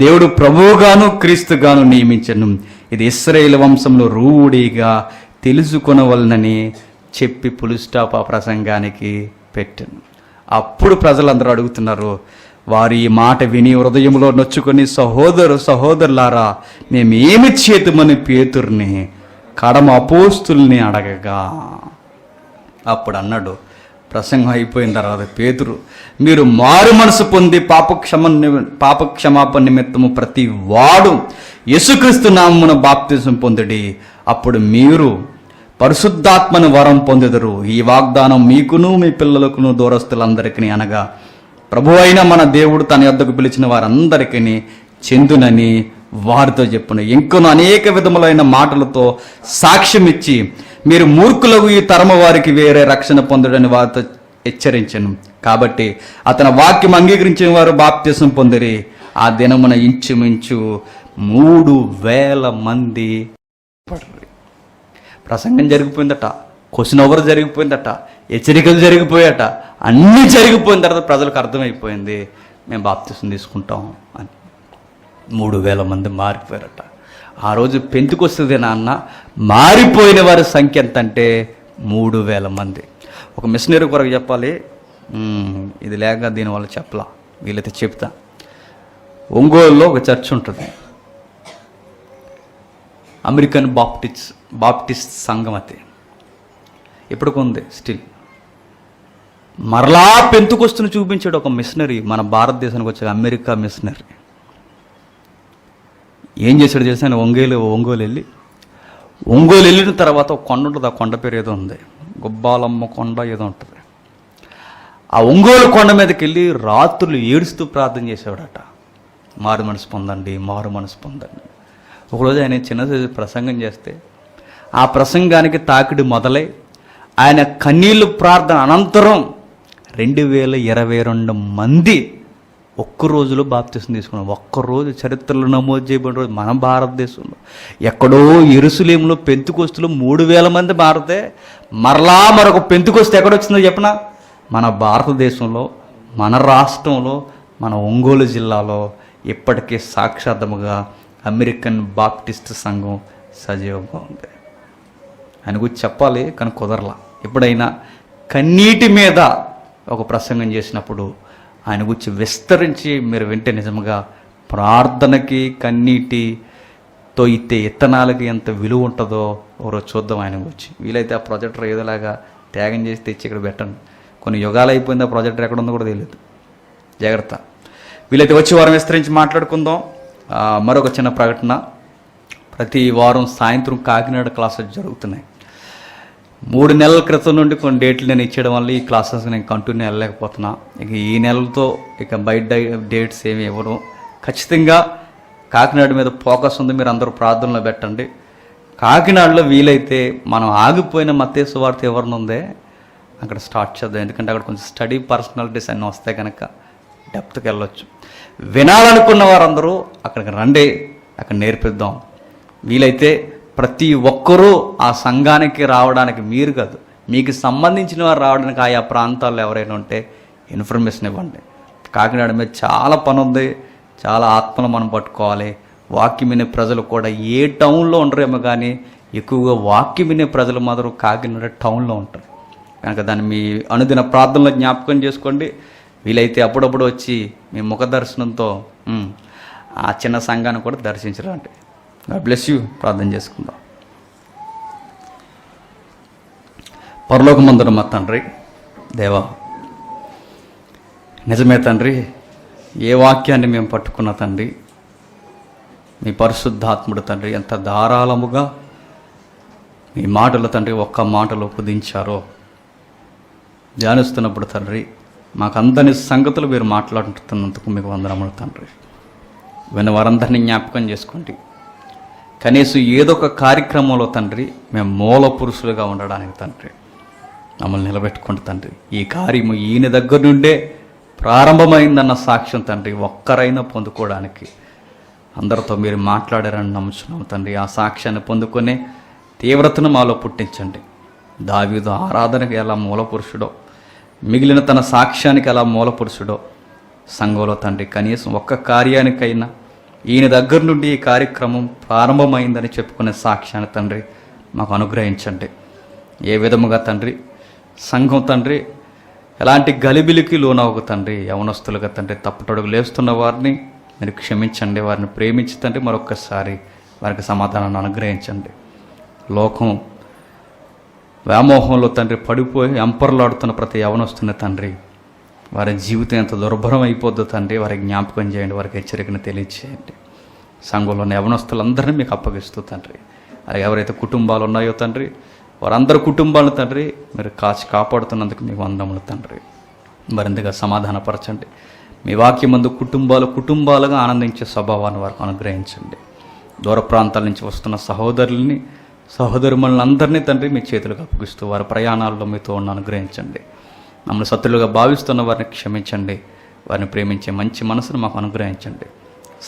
దేవుడు ప్రభువుగాను క్రీస్తుగాను నియమించెను. ఇది ఇశ్రాయేలు వంశంలో రూఢిగా తెలుసుకొనవలనని చెప్పి పులి స్టాప్ ఆ ప్రసంగానికి పెట్టాను. అప్పుడు ప్రజలందరూ అడుగుతున్నారు, వారు ఈ మాట విని హృదయంలో నొచ్చుకొని సహోదరులారా మేమేమి చేతుమని పేతుర్ని కడమ అపోస్తుల్ని అడగగా, అప్పుడు అన్నాడు, ప్రసంగం అయిపోయిన తర్వాత పేతురు, మీరు మారు మనసు పొంది పాపక్షమాపణ నిమిత్తము ప్రతి వాడు యేసుక్రీస్తు నామమున బాప్తిసం పొందుడి, అప్పుడు మీరు పరిశుద్ధాత్మను వరం పొందెదరు. ఈ వాగ్దానం మీకును మీ పిల్లలకును దూరస్తులందరికీ అనగా ప్రభు అయిన మన దేవుడు తన యొద్దకు పిలిచిన వారందరికీ చెందునని వారితో చెప్పును. ఇంకొను అనేక విధములైన మాటలతో సాక్ష్యం ఇచ్చి మీరు మూర్ఖులకు ఈ తరమ వారికి వేరే రక్షణ పొందడని వారితో హెచ్చరించను. కాబట్టి అతని వాక్యం అంగీకరించిన వారు బాప్తిసం పొందిరి. ఆ దినమున ఇంచుమించు 3,000 మంది పడరు. ప్రసంగం జరిగిపోయిందట, క్వశ్చన్ ఓవర్ జరిగిపోయిందట, హెచ్చరికలు జరిగిపోయాట, అన్నీ జరిగిపోయిన తర్వాత ప్రజలకు అర్థమైపోయింది మేము బాప్తిసం తీసుకుంటాం అని. 3,000 మంది మారిపోయారట. ఆ రోజు పెంతుకొస్తుంది నాన్న. మారిపోయిన వారి సంఖ్య ఎంత అంటే 3,000 మంది. ఒక మిషనరీ కొరకు చెప్పాలి, ఇది లేక దీనివల్ల చెప్పలా, వీళ్ళైతే చెప్తా. ఒంగోలులో ఒక చర్చ్ ఉంటుంది, అమెరికన్ బాప్టిస్ట్ సంఘం. అది ఎప్పటికి ఉంది స్టిల్. మరలా పెంతుకొస్తుని చూపించాడు ఒక మిషనరీ, మన భారతదేశానికి వచ్చే అమెరికా మిషనరీ. ఏం చేశాడు చేసి ఆయన ఒంగోలు వెళ్ళిన తర్వాత ఒక కొండ ఉంటుంది, ఆ కొండ పేరు ఏదో ఉంది, గుబ్బాలమ్మ కొండ ఏదో ఉంటుంది. ఆ ఒంగోలు కొండ మీదకి వెళ్ళి రాత్రులు ఏడుస్తూ ప్రార్థన చేసేవాడట, మారు మనసు పొందండి, మారు మనసు పొందండి. ఒకరోజు ఆయన చిన్న ప్రసంగం చేస్తే ఆ ప్రసంగానికి తాకిడి మొదలై ఆయన కన్నీళ్ళు ప్రార్థన అనంతరం 2,022 మంది ఒక్కరోజులో బాప్తిసం తీసుకున్నాం. ఒక్కరోజు చరిత్రలో నమోదు చేయబడిన రోజు మన భారతదేశంలో. ఎక్కడో యెరూషలేములో పెంతుకొస్తులు 3,000 మంది మారితే మరలా మరొక పెంతుకొస్తు ఎక్కడొచ్చిందో చెప్పనా? మన భారతదేశంలో, మన రాష్ట్రంలో, మన ఒంగోలు జిల్లాలో ఇప్పటికే సాక్షాత్ముగా అమెరికన్ బాప్టిస్ట్ సంఘం సజీవంగా ఉంది. ఆయన గురించి చెప్పాలి కానీ కుదరలా. ఎప్పుడైనా కన్నీటి మీద ఒక ప్రసంగం చేసినప్పుడు ఆయన గురించి విస్తరించి మీరు వింటే నిజంగా ప్రార్థనకి కన్నీటితో ఇత్తే ఇత్తనాలకి ఎంత విలువ ఉంటుందో ఒకరోజు చూద్దాం ఆయన గురించి. వీలైతే ఆ ప్రొజెక్టర్ ఏదోలాగా త్యాగం చేసి తెచ్చి ఇక్కడ పెట్టండి. కొన్ని యుగాలు అయిపోయింది, ఆ ప్రాజెక్టర్ ఎక్కడ ఉందో కూడా తెలియదు. జాగ్రత్త. వీలైతే వచ్చి వారం విస్తరించి మాట్లాడుకుందాం. మరొక చిన్న ప్రకటన, ప్రతి వారం సాయంత్రం కాకినాడ క్లాసెస్ జరుగుతున్నాయి. 3 నెలల క్రితం నుండి కొన్ని డేట్లు నేను ఇచ్చేయడం వల్ల ఈ క్లాసెస్ నేను కంటిన్యూ వెళ్ళలేకపోతున్నా. ఇక ఈ నెలలతో ఇక బయట డేట్స్ ఏమి ఇవ్వను. ఖచ్చితంగా కాకినాడ మీద ఫోకస్ ఉంది, మీరు అందరూ ప్రార్థనలో పెట్టండి. కాకినాడలో వీలైతే మనం ఆగిపోయిన మత్తయి సువార్త ఎవరినుందే అక్కడ స్టార్ట్ చేద్దాం. ఎందుకంటే అక్కడ కొంచెం స్టడీ పర్సనాలిటీస్ అన్నీ వస్తాయి కనుక డెప్త్కి వెళ్ళొచ్చు. వినాలనుకున్న వారందరూ అక్కడికి రండి, అక్కడ నేర్పిద్దాం. వీలైతే ప్రతి ఒక్కరూ ఆ సంఘానికి రావడానికి, మీరు కాదు మీకు సంబంధించిన వారు రావడానికి ఆయా ప్రాంతాల్లో ఎవరైనా ఉంటే ఇన్ఫర్మేషన్ ఇవ్వండి. కాకినాడ మీద చాలా పని ఉంది, చాలా ఆత్మలు మనం పట్టుకోవాలి. వాక్యం వినే ప్రజలు కూడా ఏ టౌన్లో ఉండరేమో కానీ ఎక్కువగా వాక్యం వినే ప్రజలు మాత్రం కాకినాడ టౌన్లో ఉంటారు కనుక దాన్ని మీ అనుదిన ప్రార్థనలో జ్ఞాపకం చేసుకోండి. వీలైతే అప్పుడప్పుడు వచ్చి మీ ముఖ దర్శనంతో ఆ చిన్న సంఘాన్ని కూడా దర్శించరండి. God bless you. ప్రార్థన చేసుకుందాం. పరలోకమందున మా తండ్రి, దేవా నిజమే తండ్రి, ఏ వాక్యాన్ని మేము పట్టుకున్న తండ్రి, మీ పరిశుద్ధాత్ముడు తండ్రి ఎంత ధారాళముగా మీ మాటలు తండ్రి ఒక్క మాటలో కుదించారో ధ్యానిస్తున్నప్పుడు తండ్రి మాకు అందని సంగతులు మీరు మాట్లాడుతున్నందుకు మీకు వందనములు తండ్రి. విన్న వారందరినీ జ్ఞాపకం చేసుకోండి. కనీసం ఏదో ఒక కార్యక్రమంలో తండ్రి మేము మూల పురుషులుగా ఉండడానికి తండ్రి మమ్మల్ని నిలబెట్టుకోండి తండ్రి. ఈ కార్యము ఈయన దగ్గర నుండే ప్రారంభమైందన్న సాక్ష్యం తండ్రి ఒక్కరైనా పొందుకోవడానికి అందరితో మీరు మాట్లాడారని నమ్ముచున్నాము తండ్రి. ఆ సాక్ష్యాన్ని పొందుకునే తీవ్రతను మాలో పుట్టించండి. దావీదు ఆరాధనకి ఎలా మూల పురుషుడో, మిగిలిన తన సాక్ష్యానికి ఎలా మూల పురుషుడో సంఘంలో తండ్రి కనీసం ఒక్క కార్యానికైనా ఈయన దగ్గర నుండి ఈ కార్యక్రమం ప్రారంభమైందని చెప్పుకునే సాక్ష్యాన్ని తండ్రి మాకు అనుగ్రహించండి. ఏ విధముగా తండ్రి సంఘం తండ్రి ఎలాంటి గలిబిలికి లోనవుకు తండ్రి, యవనస్తులుగా తండ్రి తప్పుటడుగు లేస్తున్న వారిని మీరు క్షమించండి, వారిని ప్రేమించి తండ్రి మరొక్కసారి వారికి సమాధానాన్ని అనుగ్రహించండి. లోకం వ్యామోహంలో తండ్రి పడిపోయి ఎంపర్లాడుతున్న ప్రతి యవనస్తున్న తండ్రి వారి జీవితం ఎంత దుర్భరం అయిపోద్దో తండ్రి వారికి జ్ఞాపకం చేయండి, వారికి హెచ్చరికను తెలియచేయండి. సంఘంలోని యవనస్తులందరినీ మీకు అప్పగిస్తూ తండ్రి, అలాగే ఎవరైతే కుటుంబాలు ఉన్నాయో తండ్రి వారందరి కుటుంబాలను తండ్రి మీరు కాపాడుతున్నందుకు మీకు వందనములు తండ్రి. మరింతగా సమాధానపరచండి. మీ వాక్యం ముందు కుటుంబాలుగా ఆనందించే స్వభావాన్ని వారికి అనుగ్రహించండి. దూర ప్రాంతాల నుంచి వస్తున్న సహోదరులందరినీ తండ్రి మీ చేతులకు అప్పగిస్తూ వారి ప్రయాణాల్లో మీతో ఉన్న అనుగ్రహించండి. మమ్మల్ని శత్రులుగా భావిస్తున్న వారిని క్షమించండి, వారిని ప్రేమించే మంచి మనసును మాకు అనుగ్రహించండి.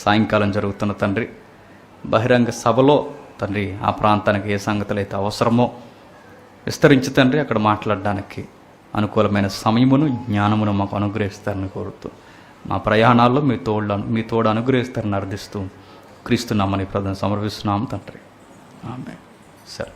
సాయంకాలం జరుగుతున్న తండ్రి బహిరంగ సభలో తండ్రి ఆ ప్రాంతానికి ఏ సంగతులు అయితే అవసరమో విస్తరించి తండ్రి అక్కడ మాట్లాడడానికి అనుకూలమైన సమయమును జ్ఞానమును మాకు అనుగ్రహిస్తారని కోరుతూ మా ప్రయాణాల్లో మీ తోడు అనుగ్రహిస్తారని అర్థిస్తూ క్రీస్తు నామమున ప్రార్థన సమర్పిస్తున్నాము తండ్రి. ఆమేన్. సరే.